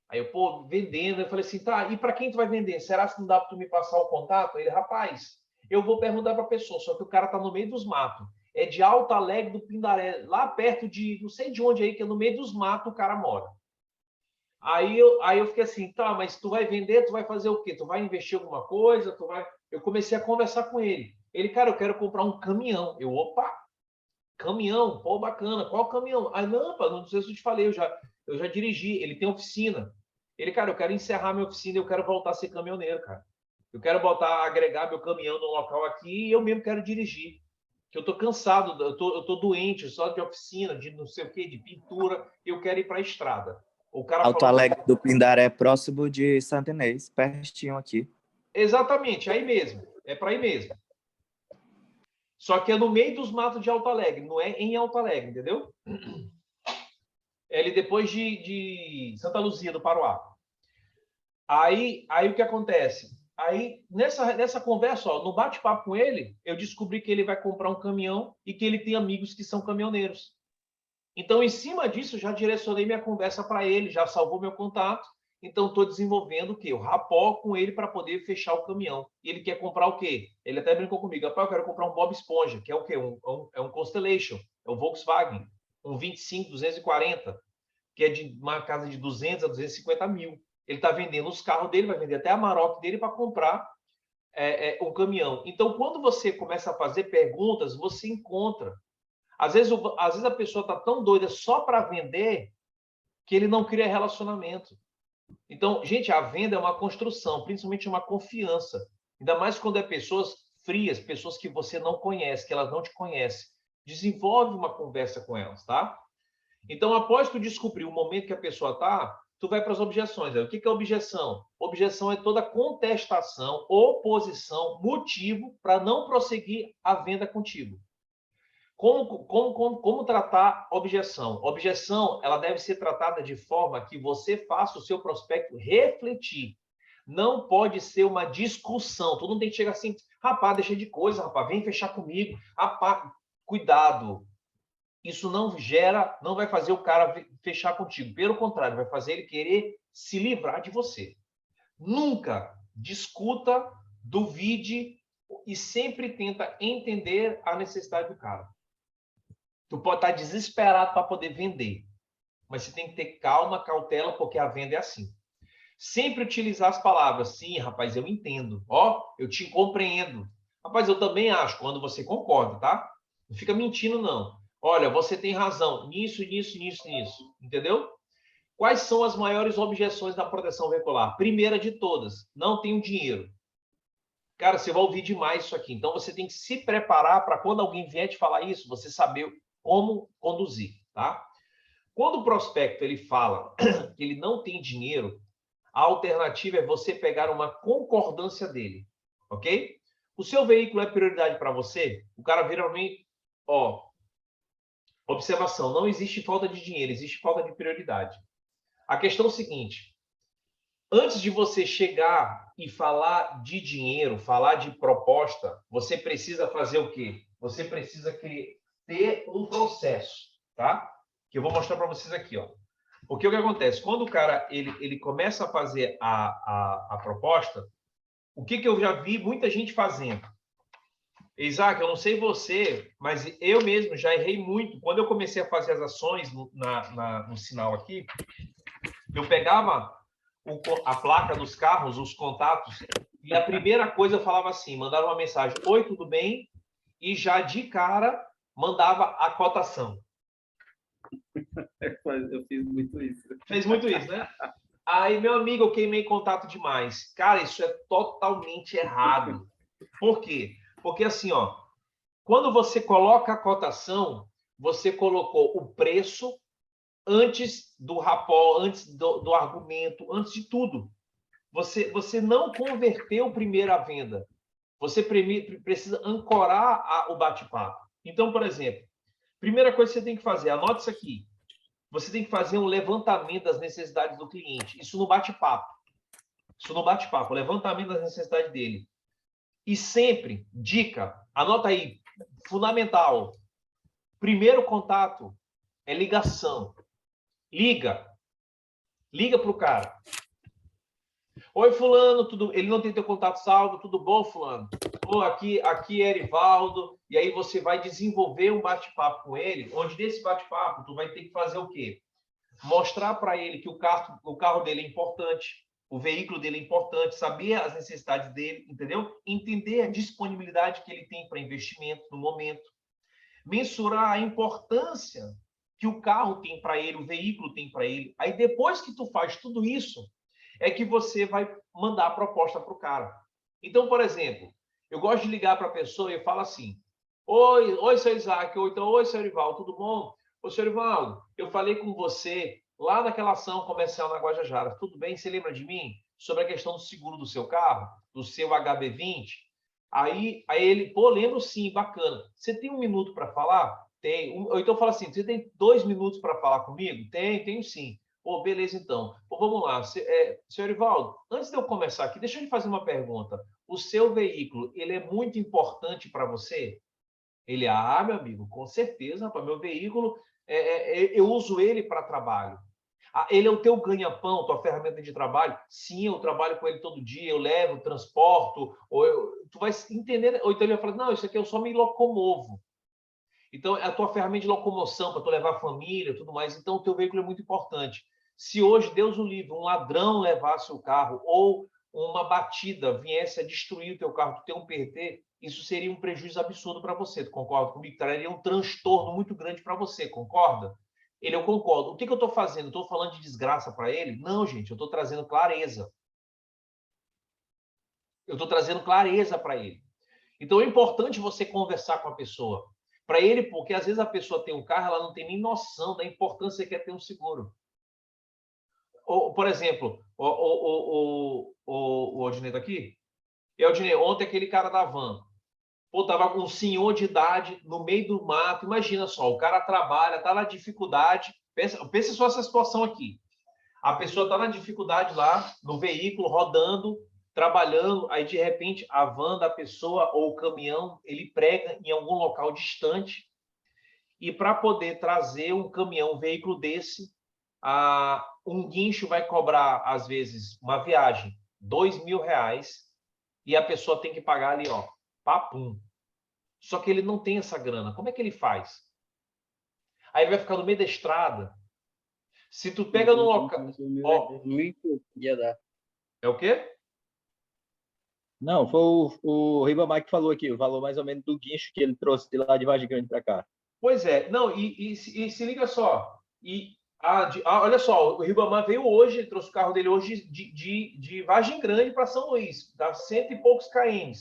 S1: Aí eu, pô, vendendo, eu falei assim, tá, e para quem tu vai vender? Será que não dá para tu me passar o contato? Ele, rapaz, eu vou perguntar para a pessoa, só que o cara tá no meio dos matos. É de Alto Alegre do Pindaré, lá perto de, não sei de onde aí, que é no meio dos matos o cara mora. Aí eu fiquei assim, tá, mas tu vai vender, tu vai fazer o quê? Tu vai investir alguma coisa? Tu vai... Eu comecei a conversar com ele. Ele, cara, eu quero comprar um caminhão. Eu, opa, caminhão, pô, bacana. Qual caminhão? Ah, não, pá, não sei se eu te falei, eu já dirigi. Ele tem oficina. Ele, cara, eu quero encerrar minha oficina, eu quero voltar a ser caminhoneiro, cara. Eu quero agregar meu caminhão no local aqui e eu mesmo quero dirigir. Que eu tô cansado, eu tô doente só de oficina, de não sei o quê, de pintura, eu quero ir para a estrada. O cara
S2: Alto
S1: falou,
S2: Alegre do Pindaré, próximo de Santa Inês, pertinho aqui.
S1: exatamente, aí mesmo. É para aí mesmo. Só que é no meio dos matos de Alto Alegre, não é em Alto Alegre, entendeu? É ali depois de Santa Luzia, do Paroá. Aí o que acontece? Aí, nessa conversa, ó, no bate-papo com ele, eu descobri que ele vai comprar um caminhão e que ele tem amigos que são caminhoneiros. Então, em cima disso, já direcionei minha conversa para ele, já salvou meu contato. Então, estou desenvolvendo o quê? O rapó com ele para poder fechar o caminhão. E ele quer comprar o quê? Ele até brincou comigo. Rapaz, eu quero comprar um Bob Esponja, que é o quê? É um Constellation, é um Volkswagen, um 25, 240, que é de uma casa de 200 a 250 mil. Ele está vendendo os carros dele, vai vender até a Amarok dele para comprar um caminhão. Então, quando você começa a fazer perguntas, você encontra. Às vezes a pessoa está tão doida só para vender que ele não cria relacionamento. Então, gente, a venda é uma construção, principalmente uma confiança. Ainda mais quando é pessoas frias, pessoas que você não conhece, que elas não te conhecem. Desenvolve uma conversa com elas, tá? Então, após tu descobrir o momento que a pessoa está, tu vai para as objeções. O que é objeção? Objeção é toda contestação, oposição, motivo para não prosseguir a venda contigo. Como tratar objeção? Objeção, ela deve ser tratada de forma que você faça o seu prospecto refletir. Não pode ser uma discussão. Todo mundo tem que chegar assim, rapaz, deixa de coisa, rapaz, vem fechar comigo. Rapaz, cuidado. Isso não vai fazer o cara fechar contigo. Pelo contrário, vai fazer ele querer se livrar de você. Nunca discuta, duvide e sempre tenta entender a necessidade do cara. Tu pode estar desesperado para poder vender, mas você tem que ter calma, cautela, porque a venda é assim. Sempre utilizar as palavras, sim, rapaz, eu entendo. Ó, eu te compreendo. Rapaz, eu também acho, quando você concorda, tá? Não fica mentindo, não. Olha, você tem razão nisso, nisso, nisso, nisso. Entendeu? Quais são as maiores objeções da proteção veicular? Primeira de todas, não tenho dinheiro. Cara, você vai ouvir demais isso aqui. Então, você tem que se preparar para quando alguém vier te falar isso, você saber como conduzir, tá? Quando o prospecto ele fala que ele não tem dinheiro, a alternativa é você pegar uma concordância dele, ok? O seu veículo é prioridade para você? O cara vira para mim, ó, observação, não existe falta de dinheiro, existe falta de prioridade. A questão é o seguinte, antes de você chegar e falar de dinheiro, falar de proposta, você precisa fazer o quê? Você precisa ter um processo, tá? Que eu vou mostrar para vocês aqui, ó. Porque o que acontece? Quando o cara ele começa a fazer a proposta, o que eu já vi muita gente fazendo? Isaac, eu não sei você, mas eu mesmo já errei muito. Quando eu comecei a fazer as ações no sinal aqui, eu pegava a placa dos carros, os contatos, e a primeira coisa eu falava assim, mandava uma mensagem, oi, tudo bem? E já de cara mandava a cotação.
S3: Eu fiz muito isso.
S1: Fez muito isso, né? Aí, meu amigo, eu queimei contato demais. Cara, isso é totalmente errado. Por quê? Porque assim, ó, quando você coloca a cotação, você colocou o preço antes do rapó, antes do argumento, antes de tudo. Você não converteu primeiro a venda. Você precisa ancorar o bate-papo. Então, por exemplo, primeira coisa que você tem que fazer, anote isso aqui. Você tem que fazer um levantamento das necessidades do cliente. Isso no bate-papo. Isso no bate-papo, levantamento das necessidades dele. E sempre, dica, anota aí, fundamental. Primeiro contato é ligação. Liga para o cara. Oi, fulano, tudo... ele não tem teu contato salvo, tudo bom, fulano? Pô, aqui é Erivaldo, e aí você vai desenvolver um bate-papo com ele, onde nesse bate-papo tu vai ter que fazer o quê? Mostrar para ele que o carro dele é importante, o veículo dele é importante, saber as necessidades dele, entendeu? Entender a disponibilidade que ele tem para investimento no momento. Mensurar a importância que o carro tem para ele, o veículo tem para ele. Aí depois que tu faz tudo isso, é que você vai mandar a proposta para o cara. Então, por exemplo, eu gosto de ligar para a pessoa e falo assim: oi, seu Isaac, ou então, oi, seu Erivaldo, tudo bom? Ô, seu Erivaldo, eu falei com você lá naquela ação comercial na Guajajara, tudo bem? Você lembra de mim? Sobre a questão do seguro do seu carro, do seu HB20? Aí ele, pô, lembro sim, bacana. Você tem um minuto para falar? Tem. Ou então fala assim: você tem 2 minutos para falar comigo? Tenho sim. Pô, beleza, então. Pô, vamos lá. Senhor Erivaldo, antes de eu começar aqui, deixa eu lhe fazer uma pergunta. O seu veículo, ele é muito importante para você? Ele, meu amigo, com certeza, para meu veículo, eu uso ele para trabalho. Ele é o teu ganha-pão, tua ferramenta de trabalho? Sim, eu trabalho com ele todo dia, eu levo, transporto, tu vai entender, ou então ele vai falar, não, isso aqui eu só me locomovo. Então, é a tua ferramenta de locomoção para tu levar a família, tudo mais. Então, o teu veículo é muito importante. Se hoje, Deus o livre, um ladrão levasse o carro ou uma batida viesse a destruir o teu carro, tu ter um PT, isso seria um prejuízo absurdo para você. Tu concorda comigo? Traria um transtorno muito grande para você, concorda? Eu concordo. O que eu estou fazendo? Estou falando de desgraça para ele? Não, gente, eu estou trazendo clareza. Eu estou trazendo clareza para ele. Então, é importante você conversar com a pessoa. Para ele, porque às vezes a pessoa tem um carro, ela não tem nem noção da importância que é ter um seguro. Ou, por exemplo, o Odinei tá aqui? Odinei, ontem aquele cara da van, pô, tava com um senhor de idade no meio do mato. Imagina só, o cara trabalha, tá na dificuldade. Pensa só essa situação aqui. A pessoa tá na dificuldade lá, no veículo, rodando, trabalhando, aí de repente a van da pessoa ou o caminhão, ele prega em algum local distante, e para poder trazer um caminhão, um veículo desse, um guincho vai cobrar, às vezes, uma viagem, R$ 2.000, e a pessoa tem que pagar ali, ó, papum. Só que ele não tem essa grana. Como é que ele faz? Aí ele vai ficar no meio da estrada. Se tu pega no local... Ó,
S5: ia dar.
S1: é o quê?
S5: Não, foi o Ribamar que falou aqui, o valor mais ou menos do guincho que ele trouxe de lá de Vargem Grande para cá.
S1: Pois é. Não, e se liga só. Olha só, o Ribamar veio hoje, ele trouxe o carro dele hoje de Vargem Grande para São Luís. Dá 100 e poucos km.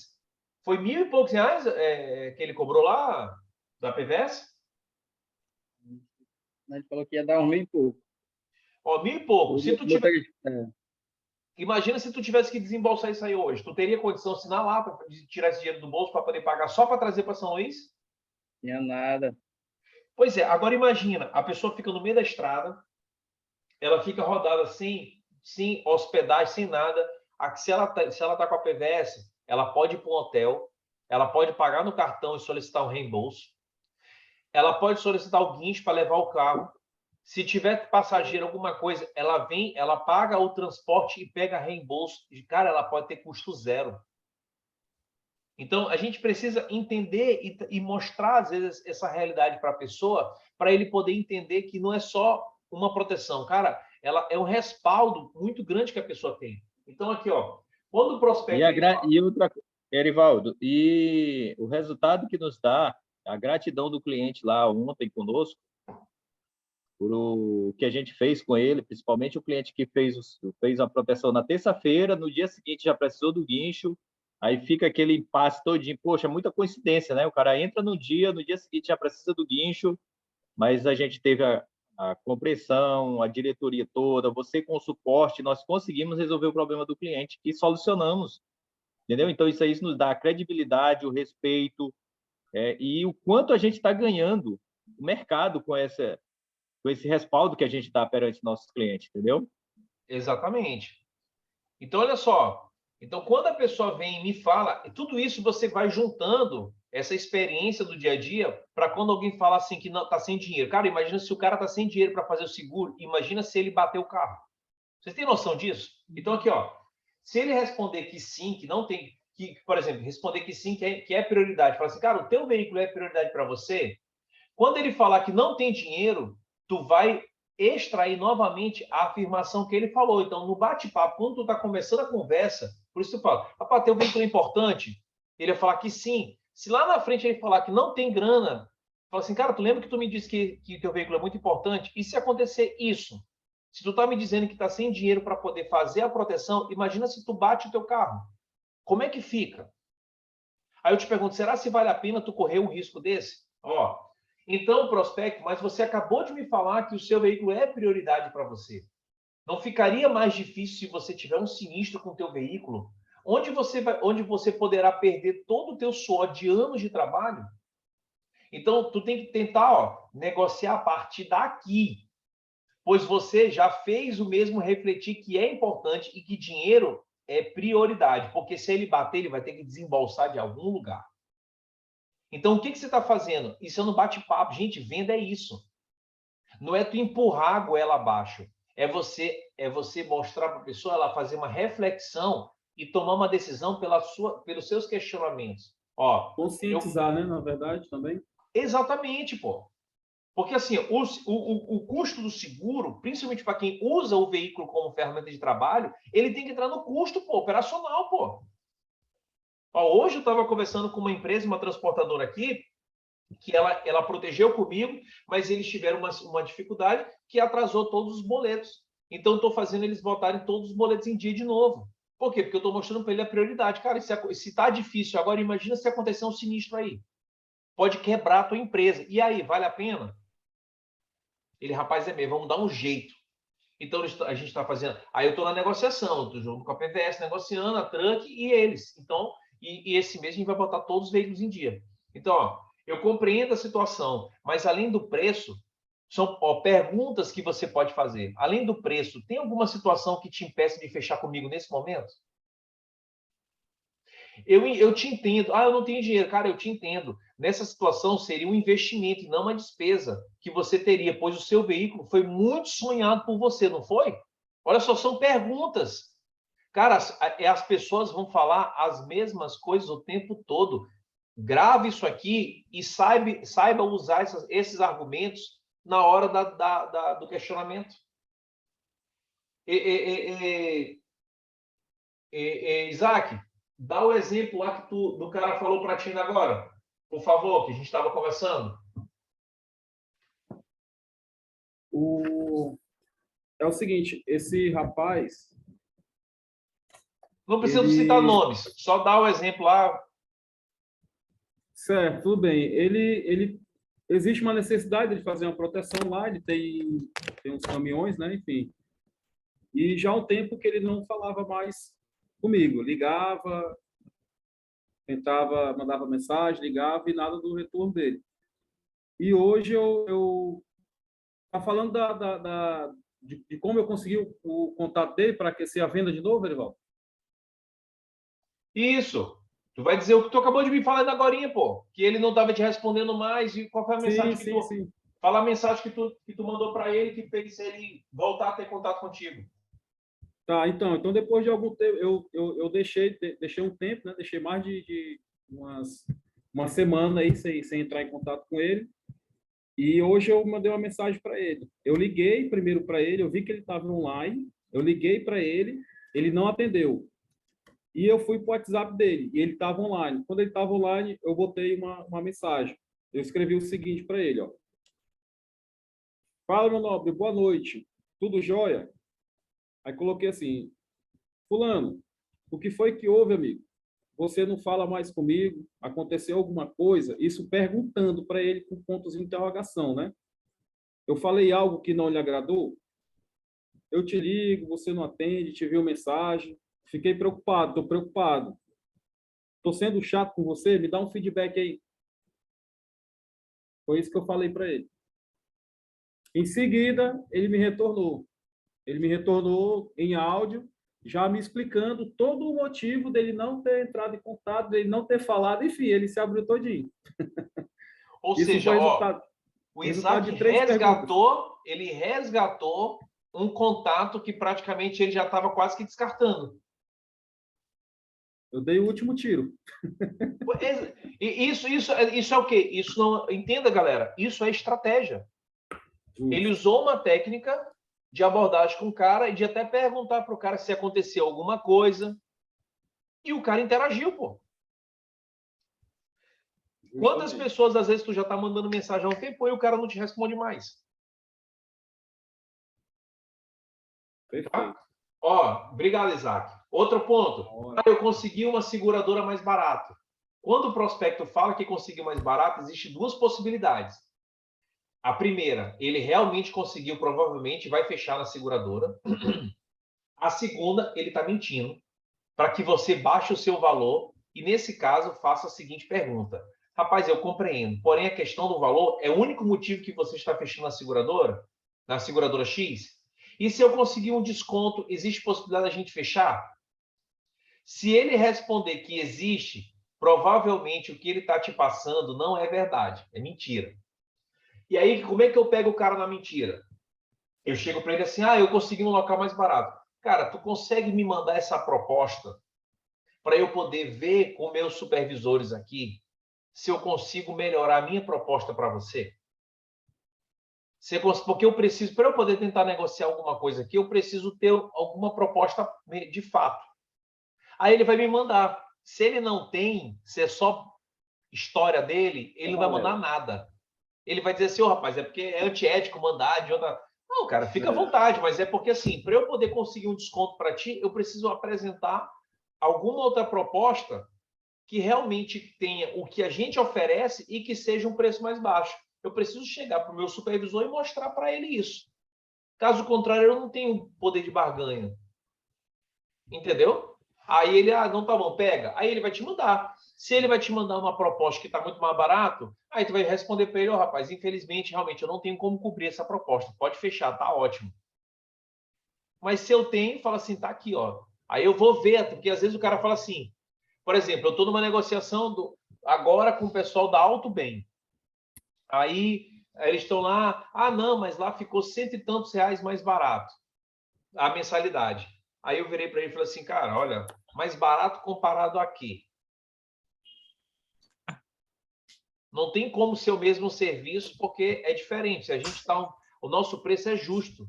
S1: Foi 1.000 e poucos reais que ele cobrou lá da PVS?
S5: Ele falou que ia dar uns 1.000 e pouco.
S1: Ó, 1.000 e pouco. Imagina se tu tivesse que desembolsar isso aí hoje. Tu teria condição de assinar lá para tirar esse dinheiro do bolso para poder pagar só para trazer para São Luís?
S5: Tinha nada.
S1: Pois é, agora imagina, a pessoa fica no meio da estrada, ela fica rodada sem hospedagem, sem nada. Se ela tá com a PVS, ela pode ir para um hotel, ela pode pagar no cartão e solicitar um reembolso, ela pode solicitar o guincho para levar o carro. Se tiver passageiro, alguma coisa, ela vem, ela paga o transporte e pega reembolso. Cara, ela pode ter custo zero. Então, a gente precisa entender e mostrar, às vezes, essa realidade para a pessoa, para ele poder entender que não é só uma proteção. Cara, ela é um respaldo muito grande que a pessoa tem. Então, aqui, ó, quando o prospecto...
S5: E outra coisa, Erivaldo, e o resultado que nos dá a gratidão do cliente lá ontem conosco, por o que a gente fez com ele, principalmente o cliente que fez a proteção na terça-feira, no dia seguinte já precisou do guincho, aí fica aquele impasse todinho. Poxa, muita coincidência, né? O cara entra no dia seguinte já precisa do guincho, mas a gente teve a compreensão, a diretoria toda, você com o suporte, nós conseguimos resolver o problema do cliente e solucionamos, entendeu? Então, isso aí nos dá a credibilidade, o respeito, e o quanto a gente está ganhando o mercado com esse respaldo que a gente dá perante nossos clientes, entendeu?
S1: Exatamente. Então, olha só. Então, quando a pessoa vem e me fala, tudo isso você vai juntando essa experiência do dia a dia para quando alguém fala assim que não está sem dinheiro. Cara, imagina se o cara está sem dinheiro para fazer o seguro, imagina se ele bater o carro. Vocês têm noção disso? Então, aqui, ó, se ele responder que sim, que não tem, que, por exemplo, responder que sim, que é prioridade, fala assim, cara, o teu veículo é prioridade para você, quando ele falar que não tem dinheiro, tu vai extrair novamente a afirmação que ele falou. Então, no bate-papo, quando tu está começando a conversa, por isso tu fala, rapaz, teu veículo é importante? Ele vai falar que sim. Se lá na frente ele falar que não tem grana, fala assim, cara, tu lembra que tu me disse que teu veículo é muito importante? E se acontecer isso? Se tu tá me dizendo que tá sem dinheiro para poder fazer a proteção, imagina se tu bate o teu carro. Como é que fica? Aí eu te pergunto, será se vale a pena tu correr um risco desse? Ó, então, prospecto, mas você acabou de me falar que o seu veículo é prioridade para você. Não ficaria mais difícil se você tiver um sinistro com o teu veículo, onde você poderá perder todo o teu suor de anos de trabalho? Então, tu tem que tentar, ó, negociar a partir daqui, pois você já fez o mesmo refletir que é importante e que dinheiro é prioridade, porque se ele bater, ele vai ter que desembolsar de algum lugar. Então, o que você está fazendo? Isso é no bate-papo. Gente, venda é isso. Não é tu empurrar a goela abaixo. É você mostrar para a pessoa ela fazer uma reflexão e tomar uma decisão pelos seus questionamentos. Ó,
S3: Conscientizar, né? Na verdade, também.
S1: Exatamente, pô. Porque assim, o custo do seguro, principalmente para quem usa o veículo como ferramenta de trabalho, ele tem que entrar no custo, pô, operacional, pô. Ó, hoje eu estava conversando com uma empresa, uma transportadora aqui, que ela protegeu comigo, mas eles tiveram uma dificuldade que atrasou todos os boletos. Então, estou fazendo eles botarem todos os boletos em dia de novo. Por quê? Porque eu estou mostrando para ele a prioridade. Cara, se está difícil agora, imagina se acontecer um sinistro aí. Pode quebrar a tua empresa. E aí, vale a pena? Ele, rapaz, é mesmo, vamos dar um jeito. Então, a gente está fazendo... Aí eu estou na negociação, estou junto com a PVS, negociando, a Truck e eles. Então, e esse mês a gente vai botar todos os veículos em dia. Então, ó, eu compreendo a situação, mas além do preço, são perguntas que você pode fazer. Além do preço, tem alguma situação que te impeça de fechar comigo nesse momento? Eu te entendo. Ah, eu não tenho dinheiro. Cara, eu te entendo. Nessa situação, seria um investimento e não uma despesa que você teria, pois o seu veículo foi muito sonhado por você, não foi? Olha só, são perguntas. Cara, as pessoas vão falar as mesmas coisas o tempo todo. Grave isso aqui e saiba usar esses argumentos na hora do questionamento. Isaac, dá o exemplo lá que do cara falou para ti agora, por favor, que a gente estava conversando.
S3: É o seguinte, esse rapaz...
S1: Não precisa citar nomes, só dá o exemplo lá.
S3: Certo, tudo bem. Ele existe uma necessidade de fazer uma proteção lá, ele tem uns caminhões, né? Enfim. E já há um tempo que ele não falava mais comigo. Ligava, tentava, mandava mensagem, ligava e nada do retorno dele. E hoje eu tá falando de como eu consegui o contato dele para aquecer a venda de novo, Erivaldo?
S1: Isso. Tu vai dizer o que tu acabou de me falar agorinha, pô. Que ele não estava te respondendo mais. E qual foi a mensagem que tu...
S3: Sim.
S1: Fala a mensagem que tu mandou para ele que fez ele voltar a ter contato contigo.
S3: Tá, então depois de algum tempo, eu deixei um tempo, né? Deixei mais de uma semana aí sem entrar em contato com ele. E hoje eu mandei uma mensagem para ele. Eu liguei primeiro para ele, eu vi que ele estava online, eu liguei para ele, ele não atendeu. E eu fui para o WhatsApp dele, e ele estava online. Quando ele estava online, eu botei uma mensagem. Eu escrevi o seguinte para ele, ó. Fala, meu nobre, boa noite. Tudo jóia? Aí coloquei assim, fulano, o que foi que houve, amigo? Você não fala mais comigo? Aconteceu alguma coisa? Isso perguntando para ele com pontos de interrogação, né? Eu falei algo que não lhe agradou? Eu te ligo, você não atende, te envio mensagem. Fiquei preocupado, estou preocupado. Estou sendo chato com você? Me dá um feedback aí. Foi isso que eu falei para ele. Em seguida, ele me retornou. Ele me retornou em áudio, já me explicando todo o motivo dele não ter entrado em contato, dele não ter falado, enfim, ele se abriu todinho.
S1: Ou
S3: Isso
S1: seja,
S3: foi
S1: ó, o
S3: resultado
S1: Isaac
S3: de 3 perguntas.
S1: ele resgatou um contato que praticamente ele já estava quase que descartando.
S3: Eu dei o último tiro.
S1: Isso é o quê? Isso não, entenda, galera, isso é estratégia. Ele usou uma técnica de abordagem com o cara e de até perguntar para o cara se aconteceu alguma coisa. E o cara interagiu, pô. Quantas pessoas, às vezes, tu já tá mandando mensagem há um tempo e o cara não te responde mais?
S3: Perfeito.
S1: Ó, obrigado, Isaac. Outro ponto. Eu consegui uma seguradora mais barata. Quando o prospecto fala que conseguiu mais barato, existem duas possibilidades. A primeira, ele realmente conseguiu, provavelmente vai fechar na seguradora. A segunda, ele está mentindo para que você baixe o seu valor e, nesse caso, faça a seguinte pergunta. Rapaz, eu compreendo, porém a questão do valor é o único motivo que você está fechando na seguradora X? E se eu conseguir um desconto, existe possibilidade da gente fechar? Se ele responder que existe, provavelmente o que ele está te passando não é verdade, é mentira. E aí, como é que eu pego o cara na mentira? Eu chego para ele assim, eu consegui um local mais barato. Cara, tu consegue me mandar essa proposta para eu poder ver com meus supervisores aqui se eu consigo melhorar a minha proposta para você? Porque eu preciso, para eu poder tentar negociar alguma coisa aqui, eu preciso ter alguma proposta de fato. Aí ele vai me mandar. Se ele não tem, se é só história dele, ele não vai mandar nada. Ele vai dizer assim, rapaz, é porque é antiético mandar de outra... Não, cara, fica à vontade, mas é porque assim, para eu poder conseguir um desconto para ti, eu preciso apresentar alguma outra proposta que realmente tenha o que a gente oferece e que seja um preço mais baixo. Eu preciso chegar para o meu supervisor e mostrar para ele isso. Caso contrário, eu não tenho poder de barganha. Entendeu? Aí ele, não, tá bom, pega. Aí ele vai te mandar. Se ele vai te mandar uma proposta que está muito mais barato, aí tu vai responder para ele, rapaz, infelizmente, realmente, eu não tenho como cobrir essa proposta. Pode fechar, tá ótimo. Mas se eu tenho, fala assim, tá aqui, ó. Aí eu vou ver, porque às vezes o cara fala assim, por exemplo, eu estou numa negociação agora com o pessoal da Alto Bem. Aí eles estão lá, não, mas lá ficou R$100 e tantos mais barato a mensalidade. Aí eu virei para ele e falei assim, cara, olha, mais barato comparado a quê? Não tem como ser o mesmo serviço, porque é diferente. A gente o nosso preço é justo.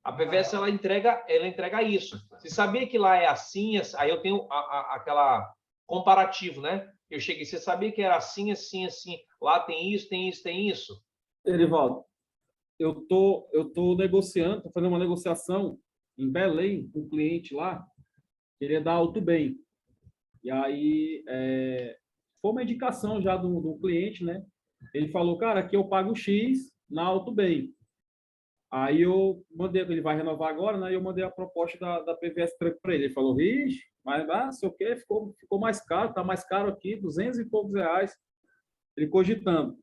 S1: A PVS ela entrega isso. Você sabia que lá é assim? Aí eu tenho aquela comparativo, né? Eu cheguei, você sabia que era assim, assim, assim? Lá tem isso, tem isso, tem isso?
S3: Erivaldo, eu tô negociando, tô fazendo uma negociação em Belém com um cliente lá, que ele é da Alto Bem. E aí, foi uma indicação já do cliente, né? Ele falou, cara, aqui eu pago X na Alto Bem. Aí eu mandei, ele vai renovar agora, né? Eu mandei a proposta da PVS Tranco para ele. Ele falou, vixe, mas sei o quê, ficou mais caro, tá mais caro aqui, 200 e poucos reais. Ele cogitando.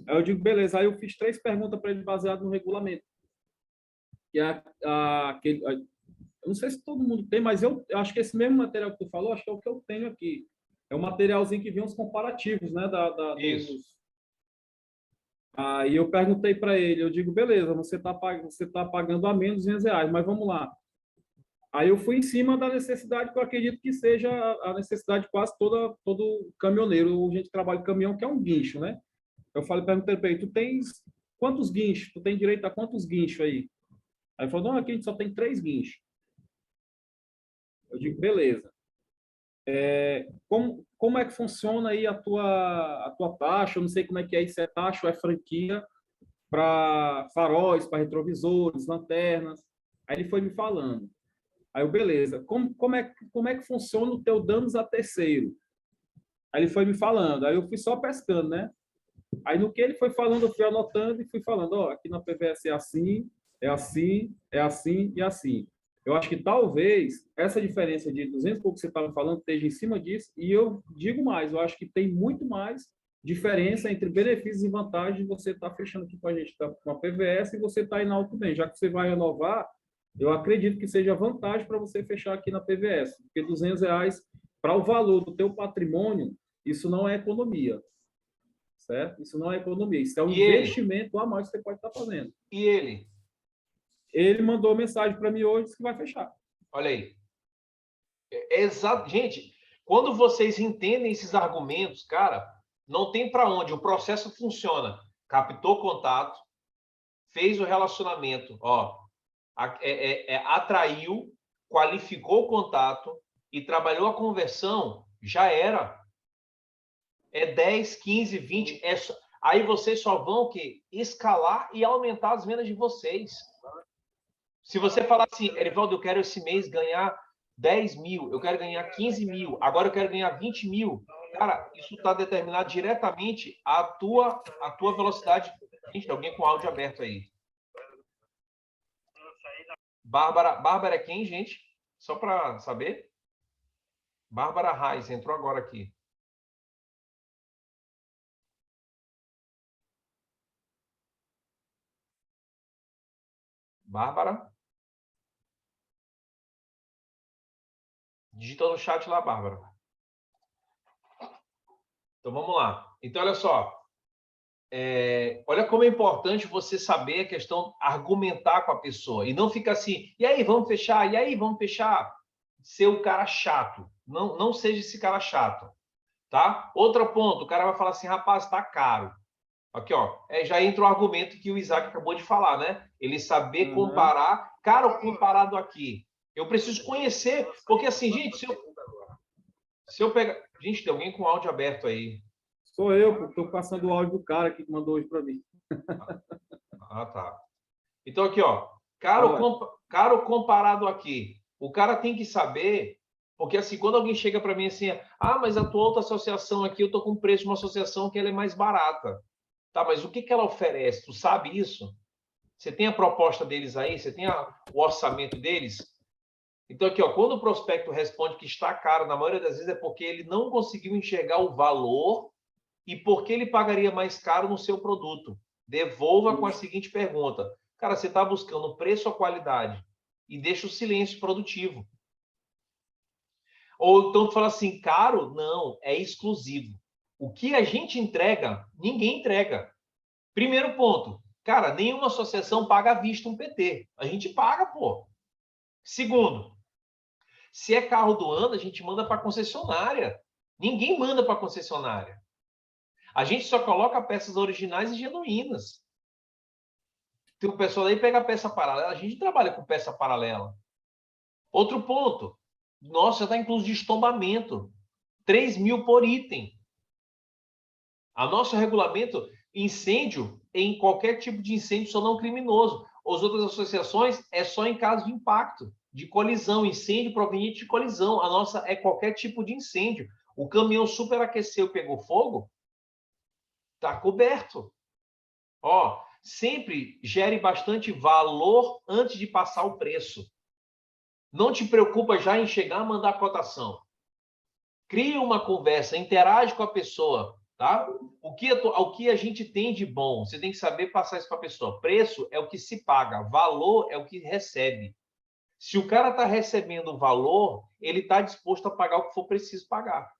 S3: Aí eu digo, beleza. Aí eu fiz 3 perguntas para ele baseado no regulamento. Que é aquele, eu não sei se todo mundo tem, mas eu acho que esse mesmo material que tu falou, acho que é o que eu tenho aqui. É um materialzinho que vem uns comparativos, né?
S1: Isso.
S3: Aí eu perguntei para ele, eu digo, beleza, você tá pagando a menos R$200, mas vamos lá. Aí eu fui em cima da necessidade que eu acredito que seja a necessidade de quase todo caminhoneiro. A gente trabalha de caminhão, que é um guincho, né? Eu perguntei para ele, tu tens quantos guinchos? Tu tem direito a quantos guinchos aí? Aí ele falou, não, aqui a gente só tem 3 guinchos. Eu digo, beleza. Como é que funciona aí a tua taxa? Eu não sei como é que é, se é taxa ou é franquia. para faróis, para retrovisores, lanternas. Aí ele foi me falando. Aí eu, beleza, como é que funciona o teu danos a terceiro? Aí ele foi me falando, aí eu fui só pescando, né? Aí no que ele foi falando, eu fui anotando e fui falando, ó, aqui na PVS é assim, é assim, é assim e assim. Eu acho que talvez essa diferença de 200 e pouco que você estava falando esteja em cima disso, e eu digo mais, eu acho que tem muito mais diferença entre benefícios e vantagens de você estar fechando aqui com a gente, tá, com a PVS, e você estar aí na Alto Bem. Já que você vai renovar, eu acredito que seja vantagem para você fechar aqui na PVS, porque R$ 200 para o valor do teu patrimônio, isso não é economia, certo? Isso não é economia, isso é um investimento a mais que você pode estar fazendo.
S1: E ele?
S3: Ele mandou mensagem para mim hoje, disse que vai fechar.
S1: Olha aí. Exato. Gente, quando vocês entendem esses argumentos, cara, não tem para onde. O processo funciona. Captou contato, fez o relacionamento, ó, atraiu, qualificou o contato e trabalhou a conversão, já era. É 10, 15, 20. Aí vocês só vão que escalar e aumentar as vendas de vocês. Se você falar assim, Erivaldo, eu quero esse mês ganhar 10 mil, eu quero ganhar 15 mil, agora eu quero ganhar 20 mil, cara, isso está determinado diretamente a tua velocidade. Gente, tem alguém com áudio aberto aí. Bárbara é quem, gente? Só para saber. Bárbara Reis entrou agora aqui. Bárbara? Digita no chat lá, Bárbara. Então, vamos lá. Então, olha só. Olha como é importante você saber a questão, argumentar com a pessoa. E não ficar assim, e aí, vamos fechar? E aí, vamos fechar? Ser o cara chato. Não seja esse cara chato. Tá? Outro ponto, o cara vai falar assim, rapaz, tá caro. Aqui, ó, já entra o argumento que o Isaac acabou de falar, né? Ele saber comparar, caro comparado aqui. Eu preciso conhecer, porque assim, gente, se eu pegar... Gente, tem alguém com áudio aberto aí.
S3: Sou eu, porque estou passando o áudio do cara que mandou hoje para mim.
S1: Ah, tá. Então, aqui, ó, caro comparado aqui. O cara tem que saber, porque assim, quando alguém chega para mim assim, mas a tua outra associação aqui, eu tô com o preço de uma associação que ela é mais barata. Tá, mas o que ela oferece? Tu sabe isso? Você tem a proposta deles aí? Você tem o orçamento deles? Então, aqui, ó, quando o prospecto responde que está caro, na maioria das vezes é porque ele não conseguiu enxergar o valor e porque ele pagaria mais caro no seu produto. Devolva com a seguinte pergunta. Cara, você está buscando preço ou qualidade? E deixa o silêncio produtivo. Ou então tu fala assim, caro? Não, é exclusivo. O que a gente entrega, ninguém entrega. Primeiro ponto. Cara, nenhuma associação paga à vista um PT. A gente paga, pô. Segundo, se é carro do ano, a gente manda para a concessionária. Ninguém manda para a concessionária. A gente só coloca peças originais e genuínas. Tem o pessoal aí pega a peça paralela. A gente trabalha com peça paralela. Outro ponto. Nossa, já está incluso de estombamento. 3 mil por item. A nosso regulamento, incêndio, em qualquer tipo de incêndio, só não criminoso. As outras associações é só em caso de impacto, de colisão, incêndio proveniente de colisão. A nossa é qualquer tipo de incêndio. O caminhão superaqueceu, pegou fogo, está coberto. Ó, sempre gere bastante valor antes de passar o preço. Não te preocupa já em chegar a mandar a cotação. Cria uma conversa, interage com a pessoa, tá? O que a gente tem de bom, você tem que saber passar isso para a pessoa. Preço é o que se paga, valor é o que recebe. Se o cara está recebendo valor, ele está disposto a pagar o que for preciso pagar.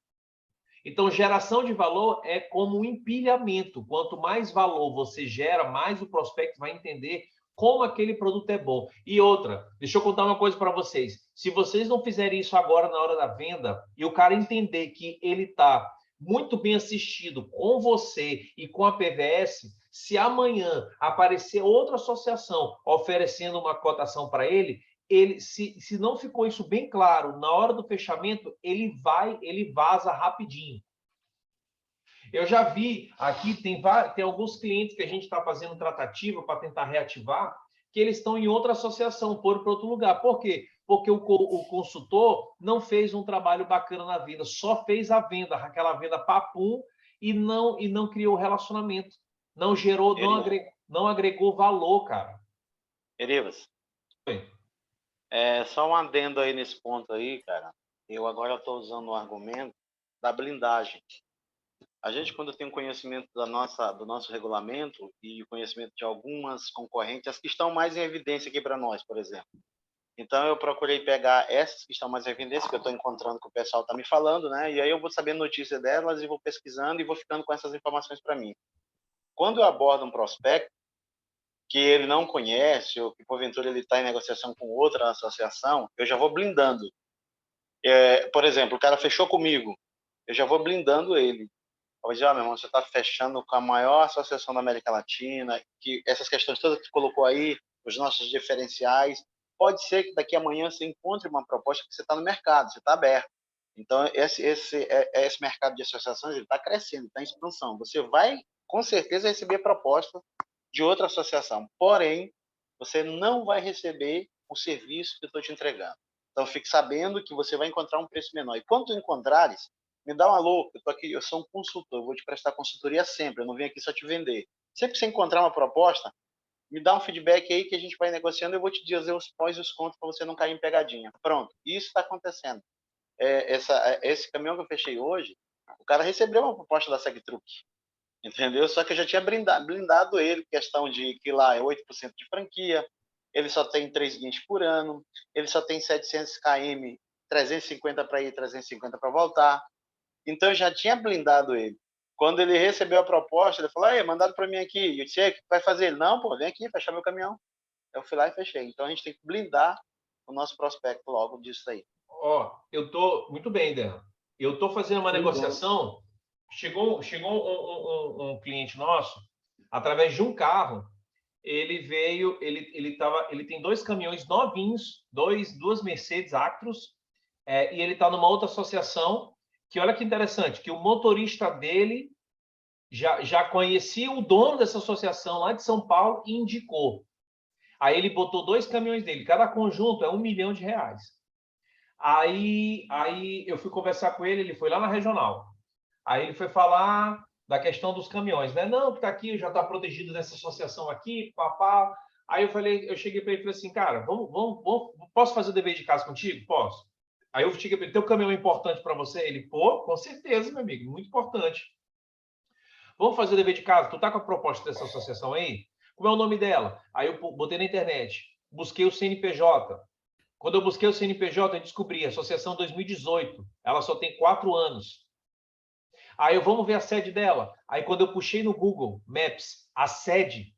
S1: Então, geração de valor é como um empilhamento. Quanto mais valor você gera, mais o prospecto vai entender como aquele produto é bom. E outra, deixa eu contar uma coisa para vocês. Se vocês não fizerem isso agora na hora da venda, e o cara entender que ele está muito bem assistido com você e com a PVS, se amanhã aparecer outra associação oferecendo uma cotação para ele, se não ficou isso bem claro na hora do fechamento, ele vaza rapidinho. Eu já vi aqui, tem alguns clientes que a gente está fazendo tratativa para tentar reativar, que eles estão em outra associação, foram para outro lugar. Por quê? Porque o consultor não fez um trabalho bacana na venda, só fez a venda, aquela venda papum, e não criou relacionamento. Não gerou, não agregou valor, cara.
S6: Erivas,
S1: Oi.
S6: só um adendo aí nesse ponto aí, cara. Eu agora estou usando o argumento da blindagem. A gente, quando tem um conhecimento do nosso regulamento e o conhecimento de algumas concorrentes, as que estão mais em evidência aqui para nós, por exemplo. Então, eu procurei pegar essas que estão mais em evidência, que eu estou encontrando que o pessoal está me falando, né? E aí eu vou sabendo notícia delas e vou pesquisando e vou ficando com essas informações para mim. Quando eu abordo um prospecto que ele não conhece ou que, porventura, ele está em negociação com outra associação, eu já vou blindando. Por exemplo, o cara fechou comigo, eu já vou blindando ele. Meu irmão, você está fechando com a maior associação da América Latina, que essas questões todas que você colocou aí, os nossos diferenciais, pode ser que daqui a amanhã você encontre uma proposta que você está no mercado, você está aberto. Então, esse mercado de associações está crescendo, está em expansão. Você vai, com certeza, receber proposta de outra associação, porém, você não vai receber o serviço que eu estou te entregando. Então, fique sabendo que você vai encontrar um preço menor. E quando tu encontrares, me dá um alô, eu tô aqui, eu sou um consultor, eu vou te prestar consultoria sempre, eu não vim aqui só te vender. Sempre que você encontrar uma proposta, me dá um feedback aí que a gente vai negociando, eu vou te dizer os prós e os contras para você não cair em pegadinha. Pronto, isso está acontecendo. Esse caminhão que eu fechei hoje, o cara recebeu uma proposta da SegTruck, entendeu? Só que eu já tinha blindado ele, questão de que lá é 8% de franquia, ele só tem 3 guinchos por ano, ele só tem 700 km, 350 para ir, 350 para voltar. Então, eu já tinha blindado ele. Quando ele recebeu a proposta, ele falou, aí, mandaram para mim aqui. Eu disse, o que vai fazer? Ele, não, pô, vem aqui, fechar meu caminhão. Eu fui lá e fechei. Então, a gente tem que blindar o nosso prospecto logo disso aí.
S1: Eu tô muito bem, Dan. Eu tô fazendo uma negociação. Chegou um cliente nosso, através de um carro, ele veio, ele tem 2 caminhões novinhos, duas Mercedes Actros, e ele está numa outra associação, que olha que interessante, que o motorista dele já conhecia o dono dessa associação lá de São Paulo e indicou. Aí ele botou 2 caminhões dele, cada conjunto é R$1 milhão. Aí eu fui conversar com ele foi lá na regional. Aí ele foi falar da questão dos caminhões, né? Não, que tá aqui, já está protegido nessa associação aqui, papá. Aí eu cheguei para ele e falei assim, cara, posso fazer o dever de casa contigo? Posso. Aí eu cheguei para ele, teu caminhão é importante para você? Ele, pô, com certeza, meu amigo, muito importante. Vamos fazer o dever de casa? Tu tá com a proposta dessa associação aí? Como é o nome dela? Aí eu botei na internet, busquei o CNPJ. Quando eu busquei o CNPJ, eu descobri, Associação 2018, ela só tem 4 anos. Aí vamos ver a sede dela. Aí quando eu puxei no Google Maps, a sede,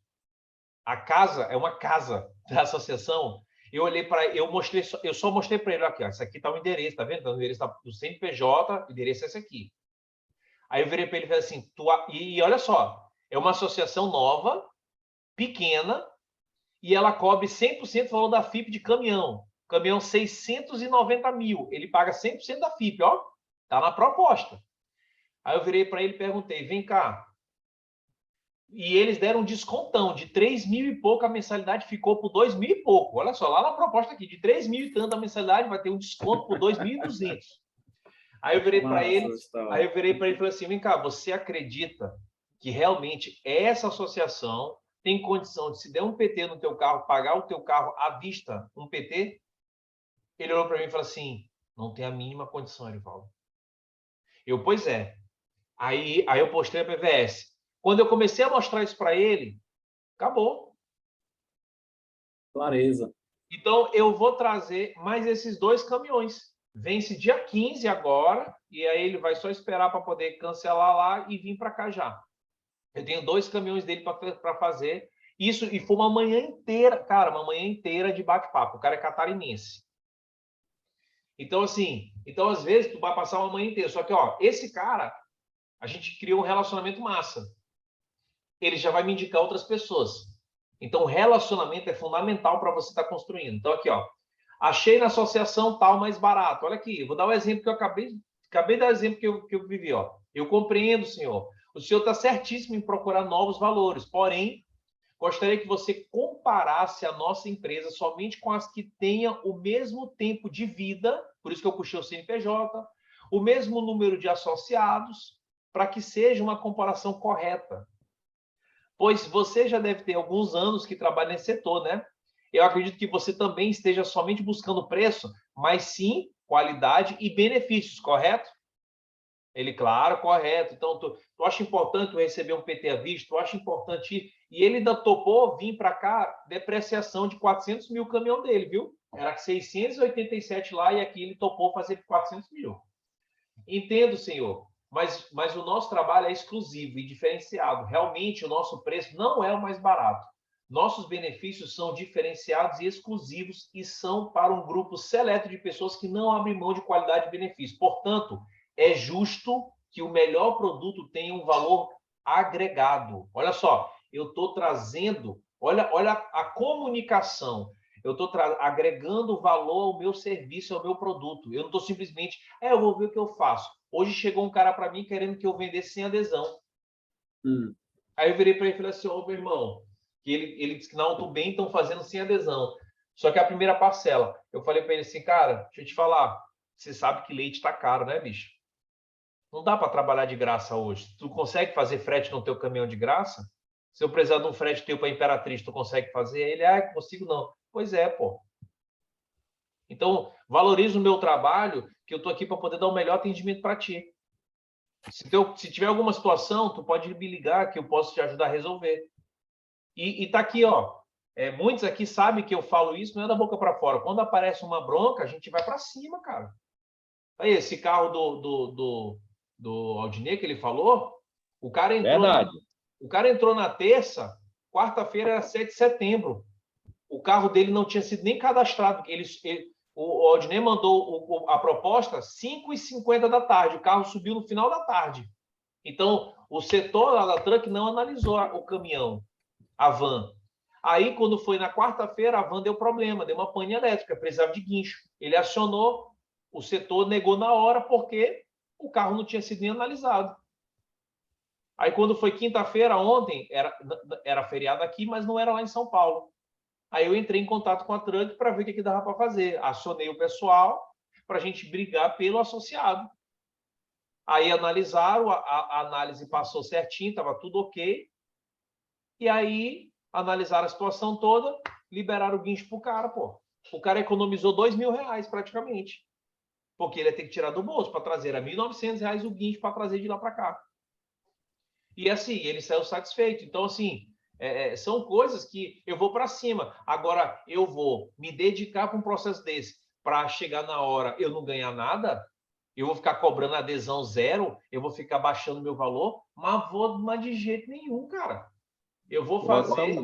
S1: a casa, é uma casa da associação, eu olhei para, eu só mostrei para ele, aqui, ó, isso aqui tá o endereço, tá vendo? O endereço do CNPJ, o endereço é esse aqui. Aí eu virei para ele e falei assim, e olha só, é uma associação nova, pequena, e ela cobre 100% do valor da FIP de caminhão. Caminhão 690 mil, ele paga 100% da FIP, ó, tá na proposta. Aí eu virei para ele e perguntei, vem cá. E eles deram um descontão de 3 mil e pouco, a mensalidade ficou por 2 mil e pouco. Olha só, lá na proposta aqui, de 3 mil e tanto a mensalidade, vai ter um desconto por 2.200. Aí eu virei para ele e falei assim, vem cá, você acredita que realmente essa associação tem condição de, se der um PT no teu carro, pagar o teu carro à vista, um PT? Ele olhou para mim e falou assim, não tem a mínima condição, Erivaldo. Pois é. Aí eu postei a PVS. Quando eu comecei a mostrar isso para ele, acabou.
S3: Clareza.
S1: Então, eu vou trazer mais esses 2 caminhões. Vence dia 15 agora, e aí ele vai só esperar para poder cancelar lá e vir para cá já. Eu tenho 2 caminhões dele para fazer isso, e foi uma manhã inteira, cara, uma manhã inteira de bate-papo. O cara é catarinense. Então, assim, às vezes, tu vai passar uma manhã inteira. Só que, ó, esse cara, a gente criou um relacionamento massa. Ele já vai me indicar outras pessoas. Então, o relacionamento é fundamental para você estar construindo. Então, aqui, ó, achei na associação tal mais barato. Olha aqui, eu vou dar um exemplo que eu acabei de dar o exemplo que eu vivi, ó. Eu compreendo, senhor. O senhor está certíssimo em procurar novos valores, porém, gostaria que você comparasse a nossa empresa somente com as que tenham o mesmo tempo de vida, por isso que eu puxei o CNPJ, o mesmo número de associados, para que seja uma comparação correta. Pois você já deve ter alguns anos que trabalha nesse setor, né? Eu acredito que você também esteja somente buscando preço, mas sim qualidade e benefícios, correto? Ele, claro, correto. Então, tu acha importante eu receber um PT à vista? Tu acha importante ir? E ele ainda topou vir para cá, depreciação de 400 mil o caminhão dele, viu? Era 687 lá e aqui ele topou fazer 400 mil. Entendo, senhor, mas o nosso trabalho é exclusivo e diferenciado. Realmente, o nosso preço não é o mais barato. Nossos benefícios são diferenciados e exclusivos e são para um grupo seleto de pessoas que não abrem mão de qualidade e benefício. Portanto, é justo que o melhor produto tenha um valor agregado. Olha só, eu estou trazendo, olha a comunicação. Eu estou agregando valor ao meu serviço, ao meu produto. Eu não estou simplesmente, eu vou ver o que eu faço. Hoje chegou um cara para mim querendo que eu vendesse sem adesão. Aí eu virei para ele e falei assim, meu irmão, que ele disse que não, tudo bem, estão fazendo sem adesão. Só que a primeira parcela, eu falei para ele assim, cara, deixa eu te falar, você sabe que leite está caro, né, bicho? Não dá para trabalhar de graça hoje. Tu consegue fazer frete no teu caminhão de graça? Se eu precisar de um frete teu para Imperatriz, tu consegue fazer? Ele, consigo não. Pois é, pô. Então, valoriza o meu trabalho, que eu estou aqui para poder dar o melhor atendimento para ti. Se tiver alguma situação, tu pode me ligar que eu posso te ajudar a resolver. E tá aqui, ó. Muitos aqui sabem que eu falo isso, não é da boca para fora. Quando aparece uma bronca, a gente vai para cima, cara. Aí, esse carro do Aldinei que ele falou, o cara entrou na terça, quarta-feira era 7 de setembro. O carro dele não tinha sido nem cadastrado. O Aldinei mandou a proposta 5h50 da tarde. O carro subiu no final da tarde. Então, o setor lá da Truck não analisou o caminhão, a van. Aí, quando foi na quarta-feira, a van deu problema, deu uma pane elétrica, precisava de guincho. Ele acionou, o setor negou na hora porque o carro não tinha sido nem analisado. Aí, quando foi quinta-feira, ontem, era feriado aqui, mas não era lá em São Paulo. Aí eu entrei em contato com a Truck para ver o que dava para fazer. Acionei o pessoal para a gente brigar pelo associado. Aí analisaram, a análise passou certinho, estava tudo ok. E aí analisaram a situação toda, liberaram o guincho para o cara, pô. O cara economizou R$2.000 praticamente. Porque ele ia ter que tirar do bolso para trazer. Era R$1.900 o guincho para trazer de lá para cá. E assim, ele saiu satisfeito. Então, assim, são coisas que eu vou para cima. Agora, eu vou me dedicar para um processo desse para chegar na hora eu não ganhar nada, eu vou ficar cobrando adesão zero, eu vou ficar baixando meu valor, mas de jeito nenhum, cara. Eu vou fazer,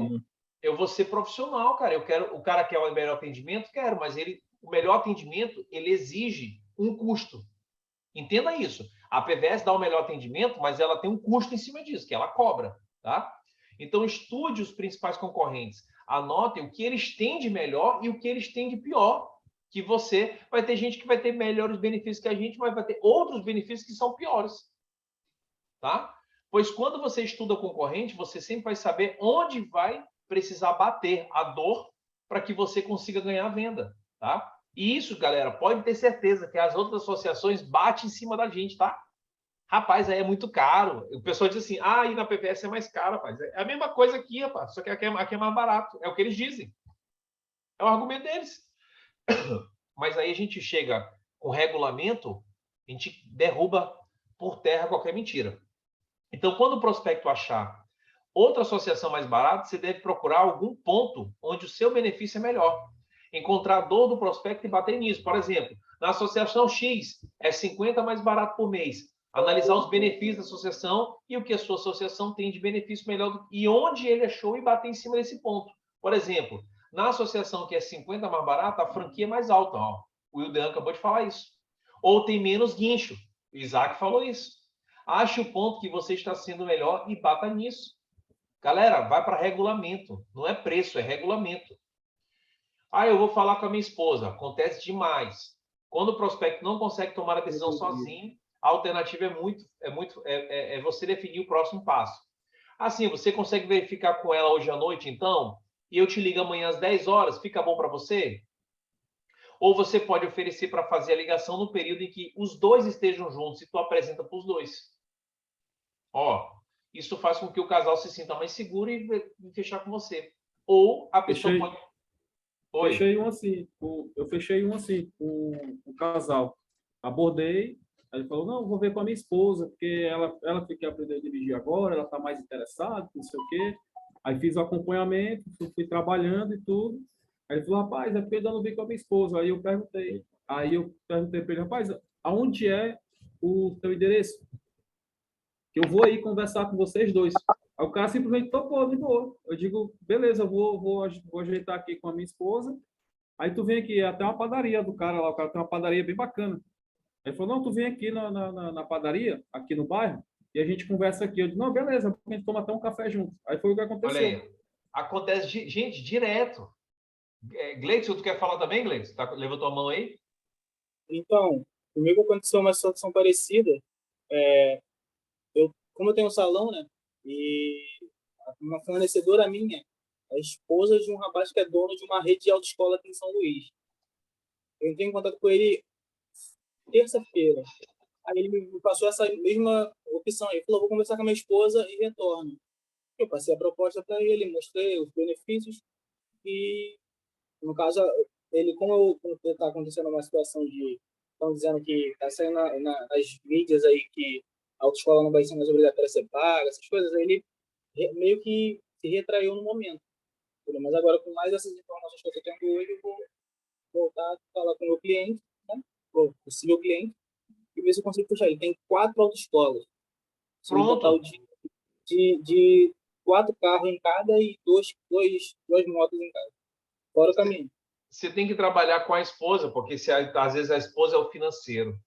S1: eu vou ser profissional, cara. O cara quer o melhor atendimento, quero, mas o melhor atendimento, ele exige um custo. Entenda isso. A PVS dá o melhor atendimento, mas ela tem um custo em cima disso, que ela cobra, tá? Então, estude os principais concorrentes. Anotem o que eles têm de melhor e o que eles têm de pior. Que você vai ter gente que vai ter melhores benefícios que a gente, mas vai ter outros benefícios que são piores. Tá? Pois quando você estuda concorrente, você sempre vai saber onde vai precisar bater a dor para que você consiga ganhar a venda. Tá? E isso, galera, pode ter certeza que as outras associações batem em cima da gente, tá? Rapaz, aí é muito caro. O pessoal diz assim, aí na PVS é mais caro, rapaz. É a mesma coisa aqui, rapaz, só que aqui é mais barato. É o que eles dizem. É o argumento deles. Mas aí a gente chega com regulamento, a gente derruba por terra qualquer mentira. Então, quando o prospecto achar outra associação mais barata, você deve procurar algum ponto onde o seu benefício é melhor. Encontrar a dor do prospecto e bater nisso. Por exemplo, na associação X, é 50 mais barato por mês. Analisar os benefícios da associação e o que a sua associação tem de benefício melhor e onde ele achou e bater em cima desse ponto. Por exemplo, na associação que é 50 mais barata, a franquia é mais alta. Ó. O Wildan acabou de falar isso. Ou tem menos guincho. O Isaac falou isso. Ache o ponto que você está sendo melhor e bata nisso. Galera, vai para regulamento. Não é preço, é regulamento. Eu vou falar com a minha esposa. Acontece demais. Quando o prospecto não consegue tomar a decisão sozinho, A alternativa é você definir o próximo passo. Assim, você consegue verificar com ela hoje à noite, então, e eu te ligo amanhã às 10 horas, fica bom para você? Ou você pode oferecer para fazer a ligação no período em que os dois estejam juntos e tu apresenta para os dois. Ó, isso faz com que o casal se sinta mais seguro e fechar com você. Ou a pessoa pode... Oi.
S3: Eu fechei um assim, com o casal. Abordei, aí ele falou, não, vou ver com a minha esposa, porque ela quer aprender a dirigir agora, ela está mais interessada, não sei o quê. Aí fiz o acompanhamento, fui trabalhando e tudo. Aí ele falou, rapaz, é porque eu não vi com a minha esposa. Aí eu perguntei para ele, rapaz, aonde é o teu endereço? Que eu vou aí conversar com vocês dois. Aí o cara simplesmente topou, de boa. Eu digo, beleza, vou ajeitar aqui com a minha esposa. Aí tu vem aqui, até uma padaria do cara lá, o cara tem uma padaria bem bacana. Ele falou, não, tu vem aqui na padaria, aqui no bairro, e a gente conversa aqui. Eu disse, não, beleza, a gente toma até um café junto. Aí foi o que aconteceu.
S1: Olha aí, acontece, gente, direto. Gleison, tu quer falar também, Gleison? Levantou a mão aí?
S7: Então, comigo aconteceu uma situação parecida. Como eu tenho um salão, né? E uma fornecedora minha, a esposa de um rapaz que é dono de uma rede de autoescola aqui em São Luís. Eu entrei em contato com ele terça-feira. Aí ele me passou essa mesma opção. Ele falou, vou conversar com a minha esposa e retorno. Eu passei a proposta para ele, mostrei os benefícios e, no caso, como está acontecendo uma situação de... Estão dizendo que está saindo nas mídias aí que a autoescola não vai ser mais obrigatória a ser paga, essas coisas, aí ele meio que se retraiu no momento. Mas agora, com mais essas informações que eu estou tendo hoje, eu vou voltar a falar com o meu cliente, né? O possível cliente, e ver se eu consigo puxar. Ele tem 4 autoescolas. Um total de 4 carros em cada e duas motos em cada. Fora o caminho.
S1: Você tem que trabalhar com a esposa, porque às vezes a esposa é o financeiro.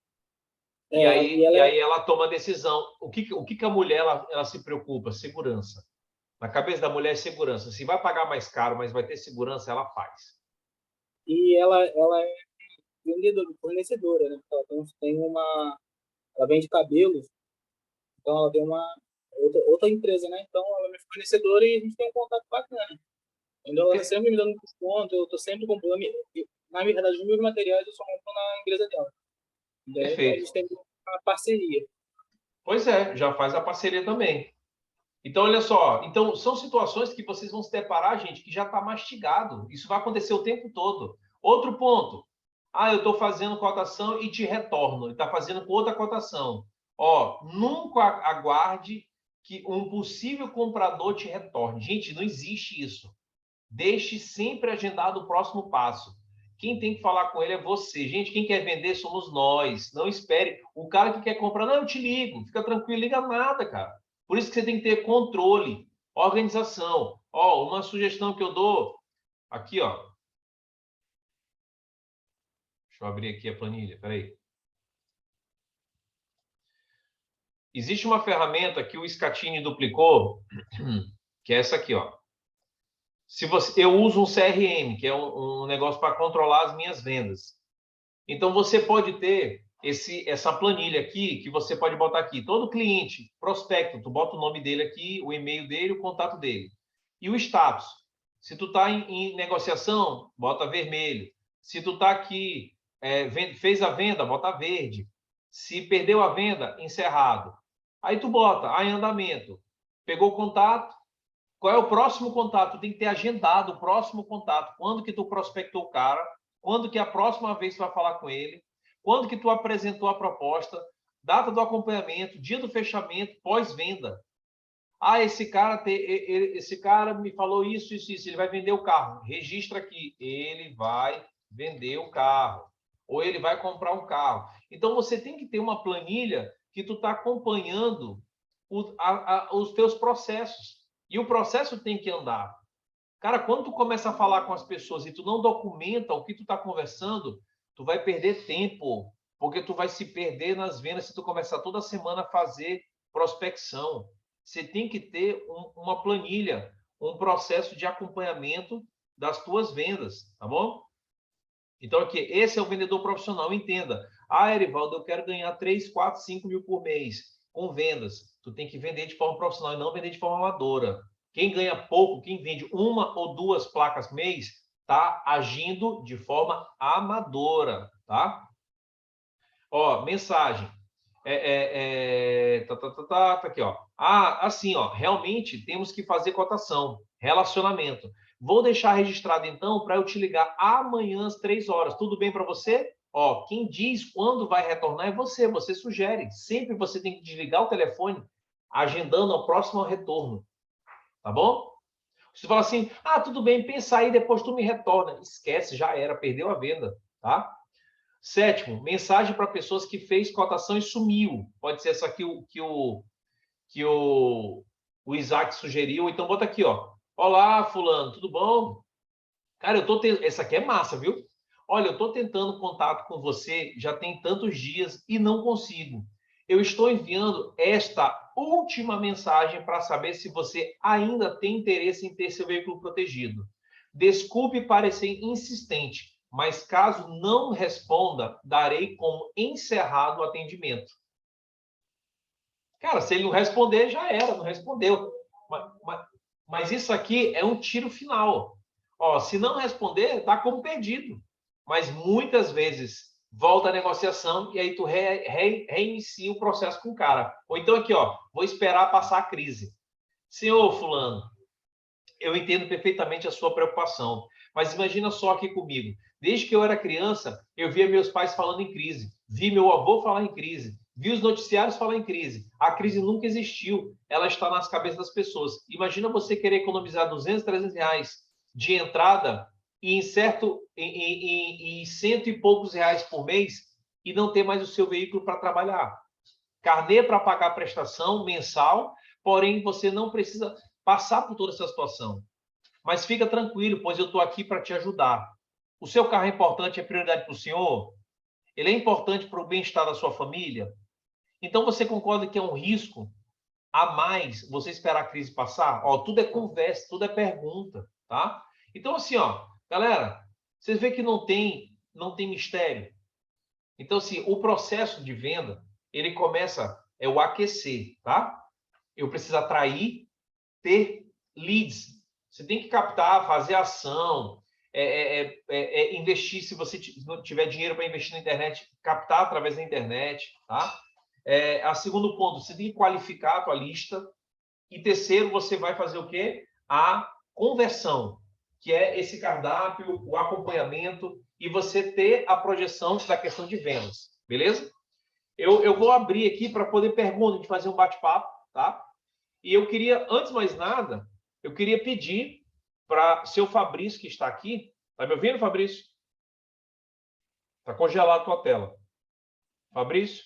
S1: E aí ela toma a decisão. O que a mulher ela se preocupa? Segurança. Na cabeça da mulher é segurança. Se vai pagar mais caro, mas vai ter segurança, ela faz.
S7: E ela é fornecedora, né? Ela vende cabelos, então ela tem uma outra empresa, né? Então ela é minha fornecedora e a gente tem um contato bacana. Então ela sempre me dando desconto, eu tô sempre comprando. Na verdade, os meus materiais eu só compro na empresa dela. Então, a gente tem uma parceria.
S1: Pois é, já faz a parceria também. Então, olha só. Então, são situações que vocês vão se deparar, gente, que já está mastigado. Isso vai acontecer o tempo todo. Outro ponto. Eu estou fazendo cotação e te retorno. E está fazendo com outra cotação. Nunca aguarde que um possível comprador te retorne. Gente, não existe isso. Deixe sempre agendado o próximo passo. Quem tem que falar com ele é você. Gente, quem quer vender somos nós. Não espere. O cara que quer comprar, não, eu te ligo. Fica tranquilo, liga nada, cara. Por isso que você tem que ter controle, organização. Uma sugestão que eu dou aqui, ó. Deixa eu abrir aqui a planilha, peraí. Existe uma ferramenta que o Scatini duplicou, que é essa aqui, ó. Eu uso um CRM, que é um negócio para controlar as minhas vendas. Então, você pode ter essa planilha aqui, que você pode botar aqui. Todo cliente, prospecto, tu bota o nome dele aqui, o e-mail dele, o contato dele. E o status. Se tu está em negociação, bota vermelho. Se tu está aqui, fez a venda, bota verde. Se perdeu a venda, encerrado. Aí tu bota, em andamento. Pegou o contato. Qual é o próximo contato? Tu tem que ter agendado o próximo contato. Quando que tu prospectou o cara? Quando que a próxima vez tu vai falar com ele? Quando que tu apresentou a proposta? Data do acompanhamento, dia do fechamento, pós-venda. Esse cara me falou isso, ele vai vender o carro. Registra aqui, ele vai vender o carro. Ou ele vai comprar um carro. Então, você tem que ter uma planilha que tu está acompanhando os teus processos. E o processo tem que andar. Cara, quando tu começa a falar com as pessoas e tu não documenta o que tu está conversando, tu vai perder tempo, porque tu vai se perder nas vendas se tu começar toda semana a fazer prospecção. Você tem que ter uma planilha, um processo de acompanhamento das tuas vendas, tá bom? Então, aqui, esse é o vendedor profissional, entenda. Ah, Erivaldo, eu quero ganhar 3, 4, 5 mil por mês com vendas. Tu tem que vender de forma profissional e não vender de forma amadora. Quem ganha pouco, quem vende 1 ou 2 placas mês, está agindo de forma amadora, tá? Ó, mensagem. Tá aqui, ó. Ah, assim, ó, realmente temos que fazer cotação, relacionamento. Vou deixar registrado, então, para eu te ligar amanhã às 3 horas. Tudo bem para você? Ó, quem diz quando vai retornar é você. Você sugere. Sempre você tem que desligar o telefone, agendando ao próximo retorno. Tá bom? Você fala assim, ah, tudo bem, pensa aí, depois tu me retorna. Esquece, já era, perdeu a venda, tá? 7º, mensagem para pessoas que fez cotação e sumiu. Pode ser essa aqui que o Isaac sugeriu. Então, bota aqui, ó. Olá, fulano, tudo bom? Cara, essa aqui é massa, viu? Olha, eu estou tentando contato com você já tem tantos dias e não consigo. Eu estou enviando esta última mensagem para saber se você ainda tem interesse em ter seu veículo protegido. Desculpe parecer insistente, mas caso não responda, darei como encerrado o atendimento. Cara, se ele não responder, já era, não respondeu. Mas isso aqui é um tiro final. Ó, se não responder, dá como perdido. Mas muitas vezes volta a negociação e aí tu reinicia o processo com o cara. Ou então aqui, ó, vou esperar passar a crise. Senhor fulano, eu entendo perfeitamente a sua preocupação, mas imagina só aqui comigo. Desde que eu era criança, eu via meus pais falando em crise, vi meu avô falar em crise, vi os noticiários falar em crise. A crise nunca existiu, ela está nas cabeças das pessoas. Imagina você querer economizar 200, 300 reais de entrada e em cento e poucos reais por mês e não ter mais o seu veículo para trabalhar. Carnê para pagar a prestação mensal, porém você não precisa passar por toda essa situação. Mas fica tranquilo, pois eu estou aqui para te ajudar. O seu carro é importante, é prioridade para o senhor? Ele é importante para o bem-estar da sua família? Então você concorda que é um risco a mais você esperar a crise passar? Ó, tudo é conversa, tudo é pergunta, tá? Então assim, ó, galera, vocês veem que não tem mistério. Então assim, o processo de venda, ele começa o aquecer, tá? Eu preciso atrair, ter leads. Você tem que captar, fazer ação, investir, se você não tiver dinheiro para investir na internet, captar através da internet, tá? A segundo ponto, você tem que qualificar a tua lista. E terceiro, você vai fazer o quê? A conversão, que é esse cardápio, o acompanhamento e você ter a projeção da questão de vendas, beleza? Eu vou abrir aqui para poder perguntar, a gente fazer um bate-papo, tá? E eu queria, antes de mais nada, eu queria pedir para seu Fabrício, que está aqui. Tá me ouvindo, Fabrício? Está congelado a tua tela. Fabrício?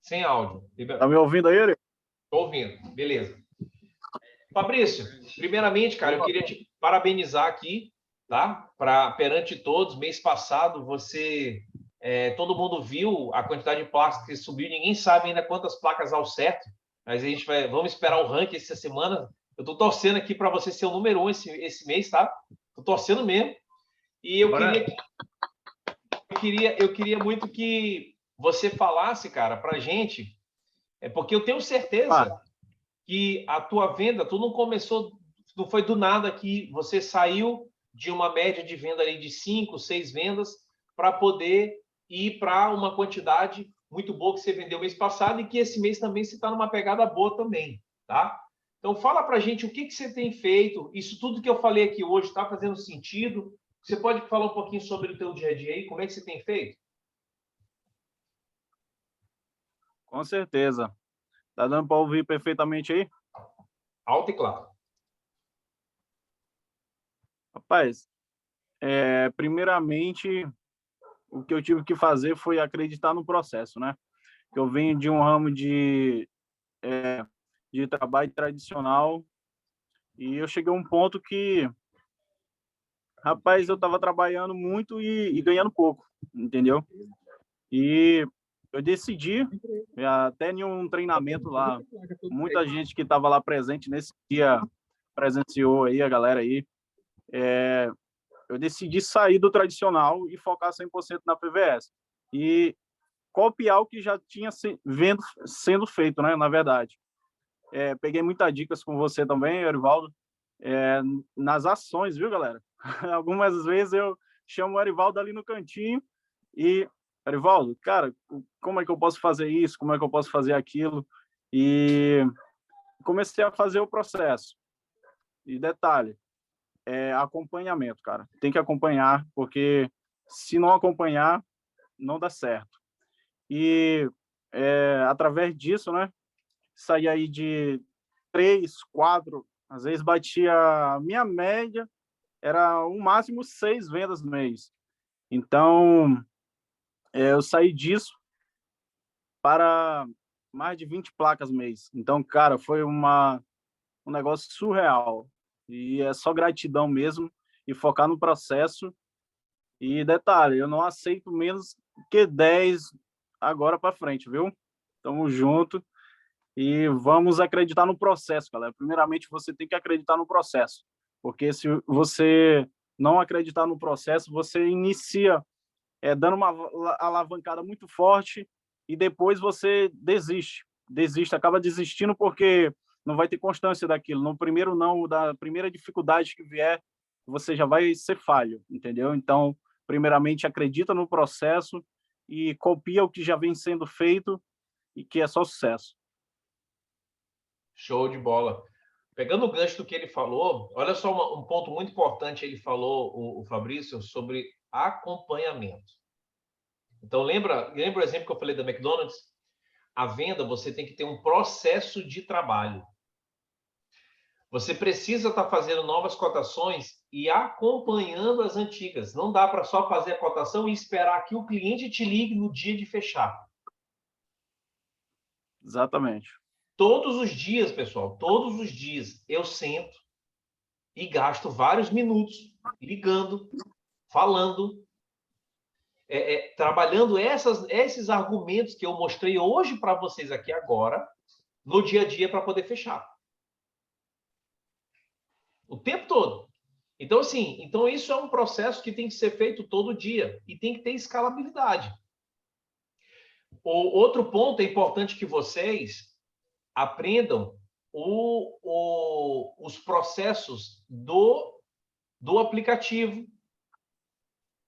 S1: Sem áudio.
S8: Tá me ouvindo aí, Eric?
S1: Estou ouvindo. Beleza. Fabrício, primeiramente, cara, eu queria te parabenizar aqui, tá? Perante todos, mês passado, você... todo mundo viu a quantidade de placas que subiu, ninguém sabe ainda quantas placas ao certo, mas a gente vamos esperar o ranking essa semana. Eu estou torcendo aqui para você ser o número 1 esse mês, tá? Estou torcendo mesmo. E eu queria muito que você falasse, cara, para a gente, porque eu tenho certeza que a tua venda, tu não começou, não foi do nada que você saiu de uma média de venda ali de 5, 6 vendas para poder ir para uma quantidade muito boa que você vendeu mês passado e que esse mês também você está numa pegada boa também, tá? Então, fala para a gente o que você tem feito, isso tudo que eu falei aqui hoje está fazendo sentido? Você pode falar um pouquinho sobre o teu dia a dia aí, como é que você tem feito?
S8: Com certeza. Tá dando para ouvir perfeitamente aí?
S1: Alto e claro.
S8: Rapaz, primeiramente, o que eu tive que fazer foi acreditar no processo, né? Eu venho de um ramo de trabalho tradicional e eu cheguei a um ponto que, rapaz, eu estava trabalhando muito e ganhando pouco, entendeu? E eu decidi, até em um treinamento lá, muita gente que estava lá presente nesse dia presenciou aí, a galera aí, eu decidi sair do tradicional e focar 100% na PVS. E copiar o que já tinha sendo feito, né, na verdade. Peguei muitas dicas com você também, Erivaldo, nas ações, viu, galera? Algumas vezes eu chamo o Erivaldo ali no cantinho e, Erivaldo, cara, como é que eu posso fazer isso? Como é que eu posso fazer aquilo? E comecei a fazer o processo. E detalhe, acompanhamento, cara. Tem que acompanhar, porque se não acompanhar, não dá certo. E através disso, né, saí aí de 3, 4, às vezes batia a minha média, era o máximo 6 vendas no mês. Então, eu saí disso para mais de 20 placas mês. Então, cara, foi um negócio surreal. E é só gratidão mesmo e focar no processo. E detalhe, eu não aceito menos que 10 agora para frente, viu? Tamo junto e vamos acreditar no processo, galera. Primeiramente, você tem que acreditar no processo, porque se você não acreditar no processo, você inicia dando uma alavancada muito forte e depois você desiste, acaba desistindo porque não vai ter constância daquilo. No primeiro não, da primeira dificuldade que vier, você já vai ser falho, entendeu? Então, primeiramente, acredita no processo e copia o que já vem sendo feito e que é só sucesso.
S1: Show de bola. Pegando o gancho do que ele falou, olha só um ponto muito importante, ele falou, o Fabrício, sobre acompanhamento. Então, lembra o exemplo que eu falei da McDonald's? A venda, você tem que ter um processo de trabalho. Você precisa estar fazendo novas cotações e acompanhando as antigas. Não dá para só fazer a cotação e esperar que o cliente te ligue no dia de fechar.
S8: Exatamente.
S1: Todos os dias, pessoal, todos os dias eu sento e gasto vários minutos ligando, falando, trabalhando esses argumentos que eu mostrei hoje para vocês aqui agora, no dia a dia para poder fechar. O tempo todo. Então, assim, isso é um processo que tem que ser feito todo dia e tem que ter escalabilidade. O outro ponto é importante que vocês aprendam os processos do aplicativo.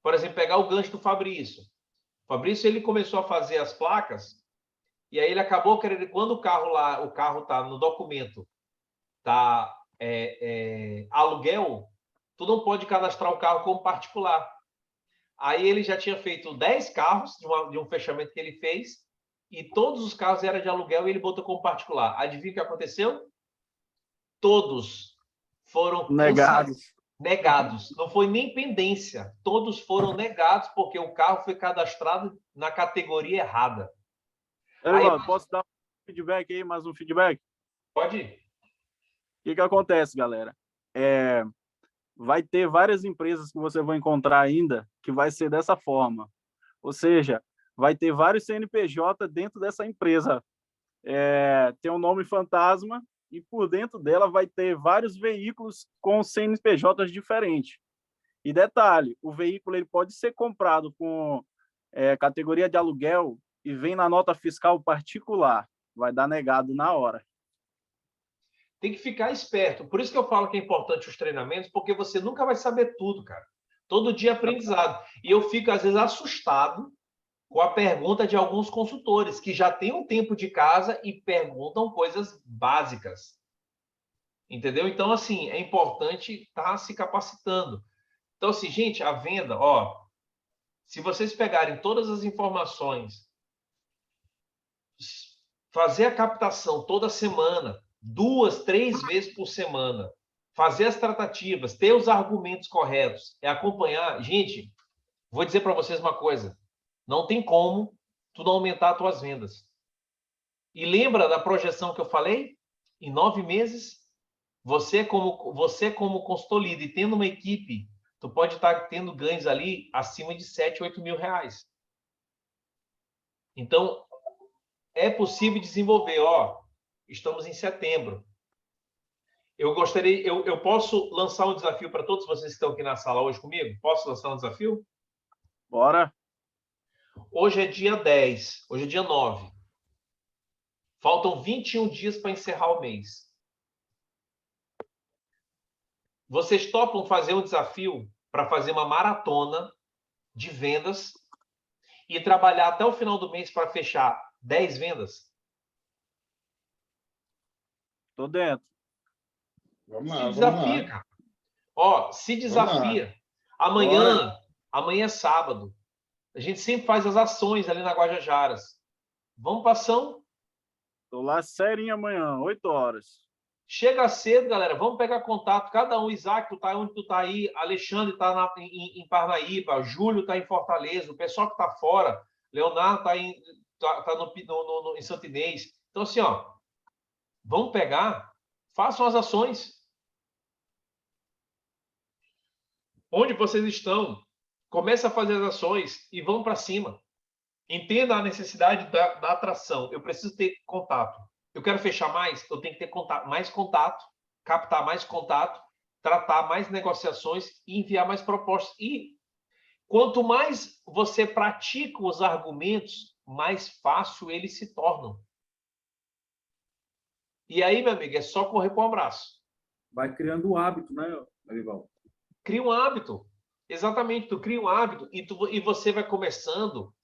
S1: Por exemplo, pegar o gancho do Fabrício. O Fabrício, ele começou a fazer as placas e aí ele acabou querendo, quando o carro está no documento, está aluguel, tu não pode cadastrar o carro como particular. Aí ele já tinha feito 10 carros de um fechamento que ele fez e todos os carros eram de aluguel e ele botou como particular. Adivinha o que aconteceu? Todos foram negados. Não foi nem pendência. Todos foram negados porque o carro foi cadastrado na categoria errada.
S8: Erivaldo, posso dar um feedback aí, mais um feedback?
S1: Pode.
S8: O que acontece, galera? Vai ter várias empresas que você vai encontrar ainda que vai ser dessa forma. Ou seja, vai ter vários CNPJ dentro dessa empresa. Tem um nome fantasma e por dentro dela vai ter vários veículos com CNPJs diferentes. E detalhe, o veículo ele pode ser comprado com categoria de aluguel e vem na nota fiscal particular. Vai dar negado na hora.
S1: Tem que ficar esperto. Por isso que eu falo que é importante os treinamentos, porque você nunca vai saber tudo, cara. Todo dia é aprendizado. E eu fico, às vezes, assustado com a pergunta de alguns consultores que já têm um tempo de casa e perguntam coisas básicas. Entendeu? Então, assim, é importante estar se capacitando. Então, assim, gente, a venda, se vocês pegarem todas as informações, fazer a captação toda semana, 2, 3 vezes por semana, fazer as tratativas, ter os argumentos corretos, acompanhar. Gente, vou dizer para vocês uma coisa, não tem como tu não aumentar as tuas vendas. E lembra da projeção que eu falei? Em 9 meses, você como consultor líder e tendo uma equipe, tu pode estar tendo ganhos ali acima de 7, 8 mil reais. Então, é possível desenvolver, estamos em setembro. eu posso lançar um desafio para todos vocês que estão aqui na sala hoje comigo? Posso lançar um desafio?
S8: Bora.
S1: Hoje é dia 10, hoje é dia 9. Faltam 21 dias para encerrar o mês. Vocês topam fazer um desafio para fazer uma maratona de vendas e trabalhar até o final do mês para fechar 10 vendas?
S8: Tô dentro.
S4: Vamos
S1: Se
S4: lá, vamos
S1: desafia,
S4: lá.
S1: cara. Ó, se desafia. Amanhã é sábado. A gente sempre faz as ações ali na Guajajaras. Vamos para ação?
S8: Tô lá serinho amanhã, 8 horas.
S1: Chega cedo, galera. Vamos pegar contato. Cada um. Isaac, tu tá onde tu tá aí. Alexandre tá em Parnaíba. Júlio tá em Fortaleza. O pessoal que tá fora. Leonardo tá em Santo Inês. Então, assim, ó. Vamos pegar. Façam as ações. Onde vocês estão, comece a fazer as ações e vão para cima. Entenda a necessidade da atração. Eu preciso ter contato. Eu quero fechar mais, eu tenho que ter contato, mais contato, captar mais contato, tratar mais negociações e enviar mais propostas. E quanto mais você pratica os argumentos, mais fácil eles se tornam. E aí, meu amigo, é só correr com o abraço.
S3: Vai criando o hábito, né, Arivaldo?
S1: Cria um hábito. Exatamente, tu cria um hábito e você vai começando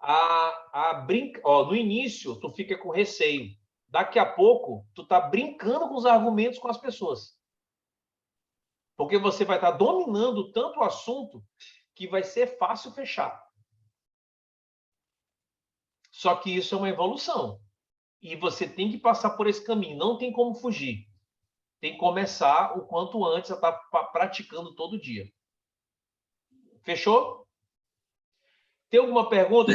S1: a brincar. No início, tu fica com receio. Daqui a pouco, tu tá brincando com os argumentos com as pessoas. Porque você vai estar dominando tanto o assunto que vai ser fácil fechar. Só que isso é uma evolução. E você tem que passar por esse caminho. Não tem como fugir. Tem que começar o quanto antes a estar praticando todo dia. Fechou? Tem alguma pergunta?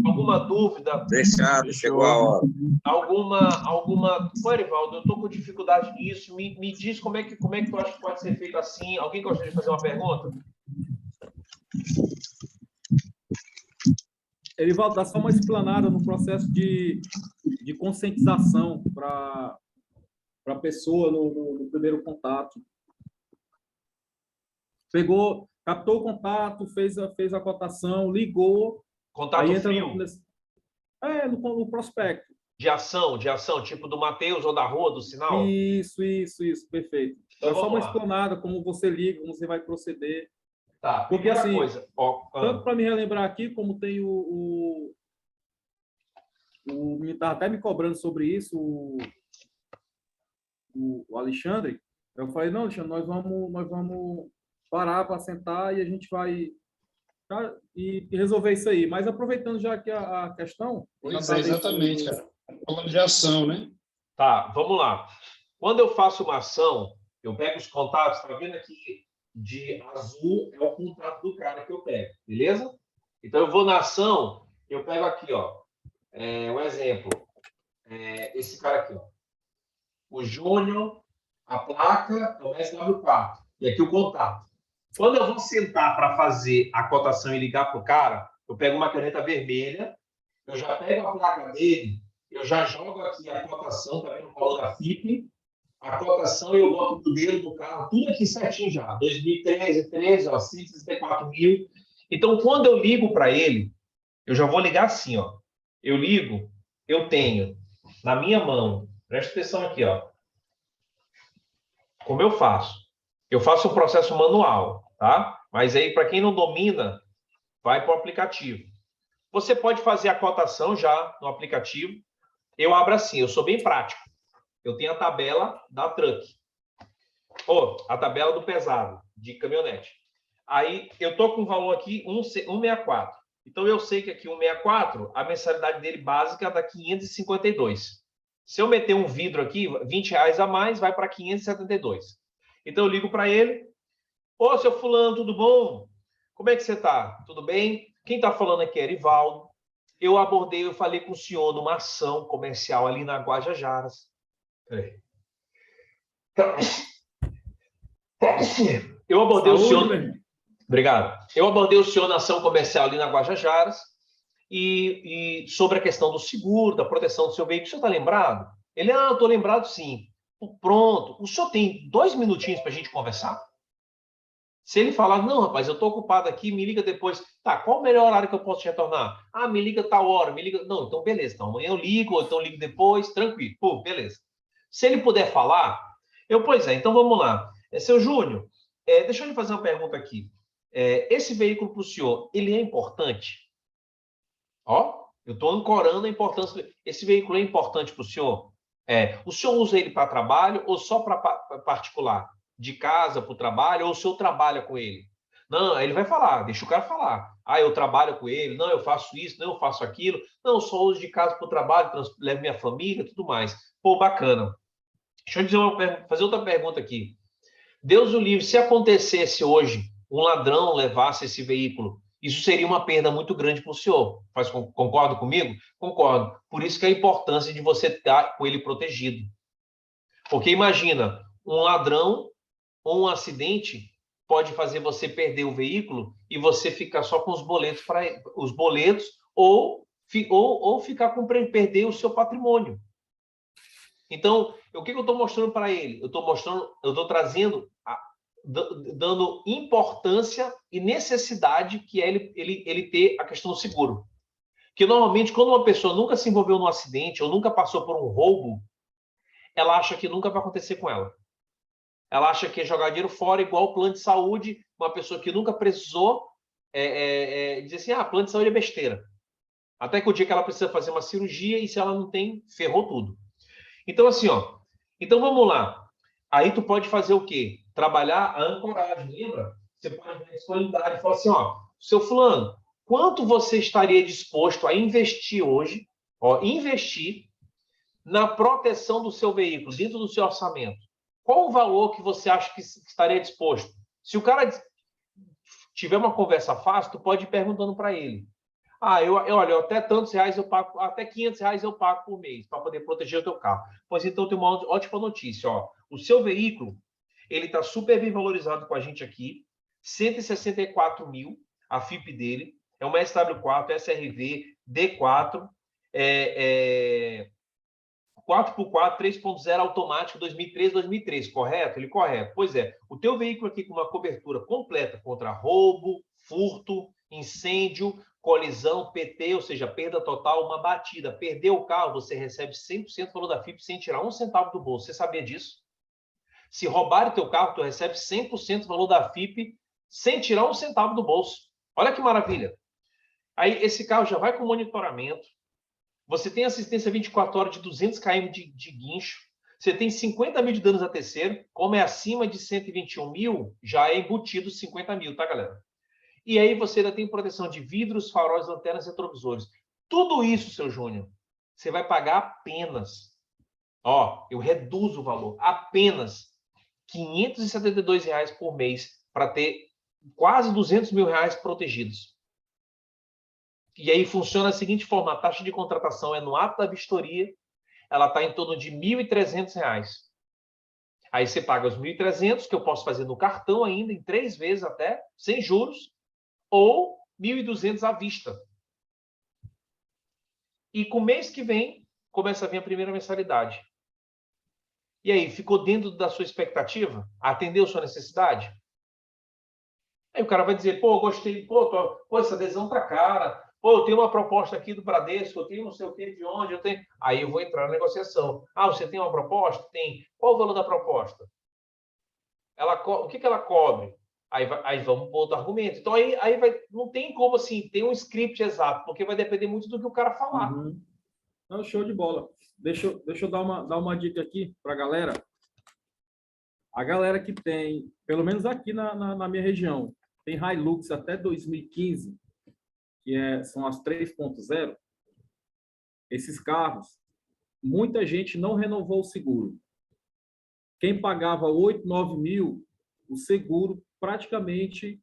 S1: Alguma dúvida?
S9: Fechado, chegou a hora.
S1: Alguma... Pô, Erivaldo, eu estou com dificuldade nisso. Me diz como é que tu acha que pode ser feito assim. Alguém gostaria de fazer uma pergunta?
S3: Erivaldo, dá só uma explanada no processo de conscientização para a pessoa no primeiro contato. Captou o contato, fez a cotação, ligou.
S1: Contato
S3: aí entra
S1: frio?
S3: No prospecto.
S1: De ação, tipo do Matheus ou da rua, do sinal?
S3: Isso, perfeito.
S1: Então,
S3: é só uma
S1: lá.
S3: explanada, como você liga, como você vai proceder.
S1: Tá,
S3: porque assim,
S1: coisa.
S3: Tanto para me relembrar aqui, como tem o estava até me cobrando sobre isso, o Alexandre. Eu falei, não, Alexandre, nós vamos parar para sentar e a gente vai e resolver isso aí. Mas aproveitando já aqui a questão...
S4: Pois é, exatamente, cara. Falando de ação, né?
S1: Tá, vamos lá. Quando eu faço uma ação, eu pego os contatos, tá vendo aqui de azul é o contato do cara que eu pego, beleza? Então eu vou na ação, eu pego aqui, ó, um exemplo, esse cara aqui, ó, o Júnior, a placa é o SW4 e aqui o contato. Quando eu vou sentar para fazer a cotação e ligar para o cara, eu pego uma caneta vermelha, eu já pego a placa dele, eu já jogo aqui a cotação, tá vendo o colo da FIP, a cotação eu boto o modelo do carro, tudo aqui certinho já, 2013, 13, ó, 164 mil. Então, quando eu ligo para ele, eu já vou ligar assim, ó. Eu ligo, eu tenho na minha mão, presta atenção aqui, ó. Como eu faço? Eu faço o processo manual, tá? Mas aí, para quem não domina, vai para o aplicativo. Você pode fazer a cotação já no aplicativo. Eu abro assim, eu sou bem prático. Eu tenho a tabela da truck. A tabela do pesado, de caminhonete. Aí, eu tô com o valor aqui, 164. Então, eu sei que aqui, 164, a mensalidade dele básica dá 552. Se eu meter um vidro aqui, R$20 a mais, vai para 572. Então, eu ligo para ele. Ô, seu fulano, tudo bom? Como é que você tá? Tudo bem? Quem tá falando aqui é Erivaldo. Eu falei com o senhor numa ação comercial ali na Guajajaras. Eu abordei o senhor... Obrigado. Eu abordei o senhor na ação comercial ali na Guajajaras e sobre a questão do seguro, da proteção do seu veículo. O senhor está lembrado? Ele, eu estou lembrado sim. Pronto. O senhor tem 2 minutinhos para a gente conversar? Se ele falar, não, rapaz, eu estou ocupado aqui, me liga depois. Tá, qual o melhor horário que eu posso te retornar? Ah, me liga tal hora, me liga... Não, então beleza. Então amanhã eu ligo, ou então ligo depois, tranquilo. Pô, beleza. Se ele puder falar, pois é, então vamos lá. Seu Júnior, deixa eu lhe fazer uma pergunta aqui. Esse veículo para o senhor, ele é importante? Ó, eu estou ancorando a importância. Esse veículo é importante para o senhor? O senhor usa ele para trabalho ou só para particular? De casa para o trabalho, ou o senhor trabalha com ele? Não, aí ele vai falar, deixa o cara falar. Ah, eu trabalho com ele, não, eu faço isso, não, eu faço aquilo. Não, eu só uso de casa para o trabalho, levo minha família, tudo mais. Pô, bacana. Deixa eu fazer outra pergunta aqui. Deus o livre, se acontecesse hoje, um ladrão levasse esse veículo, isso seria uma perda muito grande para o senhor. Concorda comigo? Concordo. Por isso que a importância de você estar com ele protegido. Porque imagina, um ladrão ou um acidente pode fazer você perder o veículo e você ficar só com os boletos ou ficar com perder o seu patrimônio. Então, o que eu estou mostrando para ele? Eu estou trazendo, dando importância e necessidade que é ele ter a questão do seguro. Porque normalmente, quando uma pessoa nunca se envolveu num acidente ou nunca passou por um roubo, ela acha que nunca vai acontecer com ela. Ela acha que é jogar dinheiro fora, igual o plano de saúde, uma pessoa que nunca precisou dizer assim, plano de saúde é besteira. Até que o dia que ela precisa fazer uma cirurgia e se ela não tem, ferrou tudo. Então, assim, então vamos lá. Aí tu pode fazer o quê? Trabalhar a ancoragem, lembra? Você pode ver a disponibilidade e falar assim, seu fulano, quanto você estaria disposto a investir hoje, investir na proteção do seu veículo, dentro do seu orçamento? Qual o valor que você acha que estaria disposto? Se o cara tiver uma conversa fácil, tu pode ir perguntando para ele. Olha, até tantos reais eu pago, até R$500 eu pago por mês para poder proteger o teu carro. Pois então tem uma ótima notícia, o seu veículo, ele está super bem valorizado com a gente aqui, 164 mil, a FIP dele, é uma SW4, SRV, D4, 4x4, 3.0 automático 2003, correto? Ele correto. Pois é, o teu veículo aqui com uma cobertura completa contra roubo, furto, incêndio, colisão, PT, ou seja, perda total, uma batida. Perdeu o carro, você recebe 100% do valor da FIP sem tirar um centavo do bolso. Você sabia disso? Se roubarem teu carro, tu recebe 100% do valor da FIP sem tirar um centavo do bolso. Olha que maravilha. Aí esse carro já vai com monitoramento. Você tem assistência 24 horas de 200 km de guincho. Você tem 50 mil de danos a terceiro. Como é acima de 121 mil, já é embutido 50 mil, tá, galera? E aí você ainda tem proteção de vidros, faróis, lanternas e retrovisores. Tudo isso, seu Júnior, você vai pagar apenas, eu reduzo o valor, apenas R$572 por mês para ter quase R$200 mil protegidos. E aí funciona da seguinte forma, a taxa de contratação é no ato da vistoria, ela está em torno de R$1.300. Aí você paga os 1.300, que eu posso fazer no cartão ainda, em 3 vezes até, sem juros, ou 1.200 à vista. E com o mês que vem, começa a vir a primeira mensalidade. E aí, ficou dentro da sua expectativa? Atendeu a sua necessidade? Aí o cara vai dizer, pô, gostei, pô, essa adesão tá cara, pô, eu tenho uma proposta aqui do Bradesco, eu tenho não sei o que de onde, eu tenho... Aí eu vou entrar na negociação. Você tem uma proposta? Tem. Qual o valor da proposta? O que ela cobre? Aí vamos para outro argumento. Então, aí não tem como, assim, ter um script exato, porque vai depender muito do que o cara falar.
S3: Uhum. Não, show de bola. Deixa eu dar uma dica aqui para a galera. A galera que tem, pelo menos aqui na minha região, tem Hilux até 2015, que são as 3.0. Esses carros, muita gente não renovou o seguro. Quem pagava 8, 9 mil, o seguro praticamente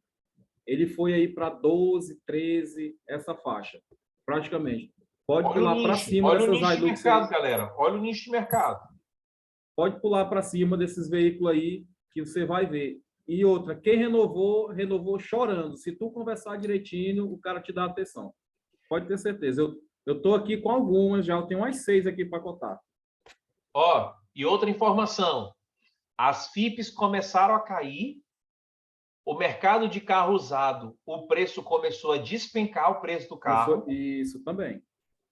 S3: ele foi aí para 12, 13, essa faixa. Praticamente. Pode pular para cima
S1: dessas
S3: Hilux.
S1: Olha o nicho de mercado, galera. Olha o nicho de mercado.
S3: Pode pular para cima desses veículos aí que você vai ver. E outra, quem renovou chorando. Se tu conversar direitinho, o cara te dá atenção. Pode ter certeza. Eu tô aqui com algumas, já eu tenho umas 6 aqui para contar.
S1: E outra informação, as FIPs começaram a cair, o mercado de carro usado, o preço começou a despencar, o preço do carro.
S3: Isso também.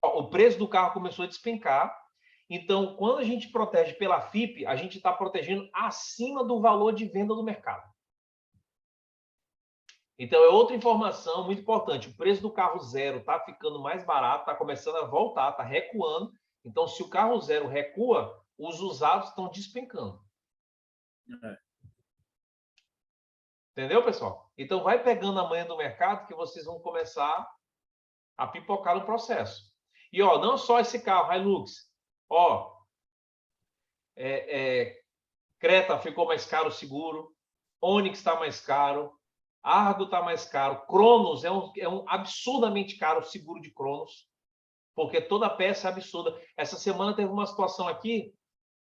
S1: O preço do carro começou a despencar. Então, quando a gente protege pela FIP, a gente está protegendo acima do valor de venda do mercado. Então, é outra informação muito importante. O preço do carro zero está ficando mais barato, está começando a voltar, está recuando. Então, se o carro zero recua, os usados estão despencando. Entendeu, pessoal? Então, vai pegando a manha do mercado que vocês vão começar a pipocar no processo. E, ó, não só esse carro, Hilux. Ó, Creta ficou mais caro o seguro, Onix está mais caro, Argo está mais caro, Cronos é um absurdamente caro o seguro de Cronos, porque toda peça é absurda. Essa semana teve uma situação aqui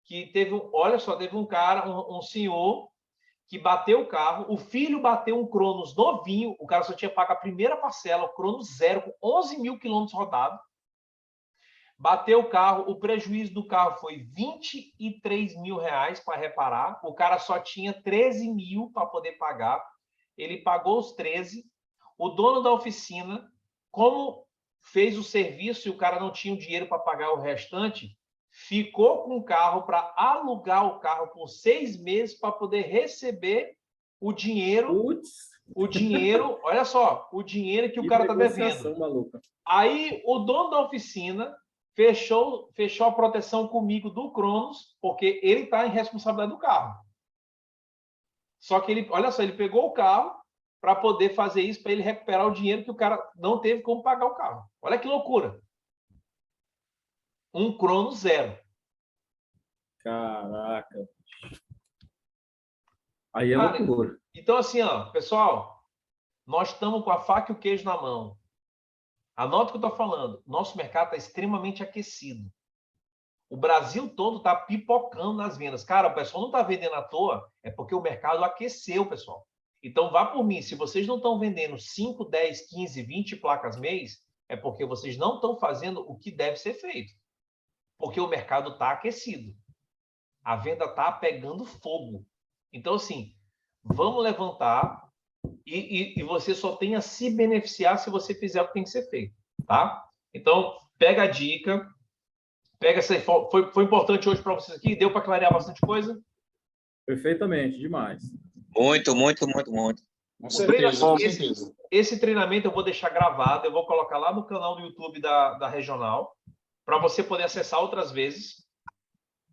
S1: que teve, olha só, teve um cara, um senhor que bateu o carro, o filho bateu um Cronos novinho, o cara só tinha pago a primeira parcela, o Cronos zero, com 11 mil quilômetros rodados. Bateu o carro, o prejuízo do carro foi 23 mil reais para reparar, o cara só tinha 13 mil para poder pagar, ele pagou os 13, o dono da oficina, como fez o serviço e o cara não tinha o dinheiro para pagar o restante, ficou com o carro para alugar o carro por 6 meses para poder receber o dinheiro. O dinheiro, olha só, o dinheiro que o cara está devendo.
S3: Maluca.
S1: Aí o dono da oficina fechou a proteção comigo do Cronos, porque ele está em responsabilidade do carro. Só que ele, olha só, ele pegou o carro para poder fazer isso, para ele recuperar o dinheiro que o cara não teve como pagar o carro. Olha que loucura. Um Cronos zero.
S3: Caraca. Aí é loucura.
S1: Então, assim, ó, pessoal, nós estamos com a faca e o queijo na mão. Anota o que eu estou falando. Nosso mercado está extremamente aquecido. O Brasil todo está pipocando nas vendas. Cara, o pessoal não está vendendo à toa, é porque o mercado aqueceu, pessoal. Então, vá por mim. Se vocês não estão vendendo 5, 10, 15, 20 placas mês, é porque vocês não estão fazendo o que deve ser feito. Porque o mercado está aquecido. A venda está pegando fogo. Então, assim, vamos levantar e você só tem a se beneficiar se você fizer o que tem que ser feito, tá? Então, pega a dica, pega essa... Foi importante hoje para vocês aqui? Deu para clarear bastante coisa?
S3: Perfeitamente, demais.
S9: Muito, muito, muito, muito.
S4: Com certeza.
S1: Esse treinamento eu vou deixar gravado, eu vou colocar lá no canal do YouTube da Regional, para você poder acessar outras vezes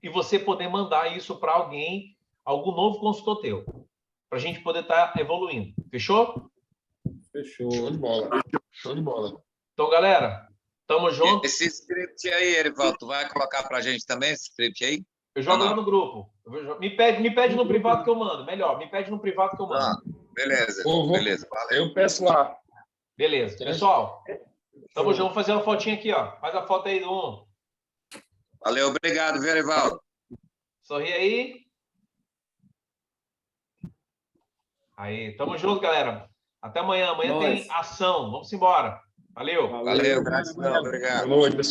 S1: e você poder mandar isso para alguém, algum novo consultor teu, para a gente poder estar evoluindo. Fechou?
S3: Fechou.
S4: Show de bola. Show de bola.
S1: Então, galera, tamo junto.
S9: Esse script aí, Erivaldo, tu vai colocar pra gente também esse script aí?
S1: Eu jogo lá no grupo. Me pede no privado que eu mando. Melhor, me pede no privado que eu mando.
S9: Ah, beleza, beleza. Valeu.
S4: Eu peço lá.
S1: Beleza. Pessoal, tamo junto. Vamos fazer uma fotinha aqui, ó. Faz a foto aí do 1.
S9: Valeu, obrigado, viu, Erivaldo?
S1: Sorri aí. Aí, tamo junto, galera. Até amanhã. Amanhã tem ação. Vamos embora. Valeu.
S9: Valeu, gratidão, obrigado.
S4: Boa noite, pessoal.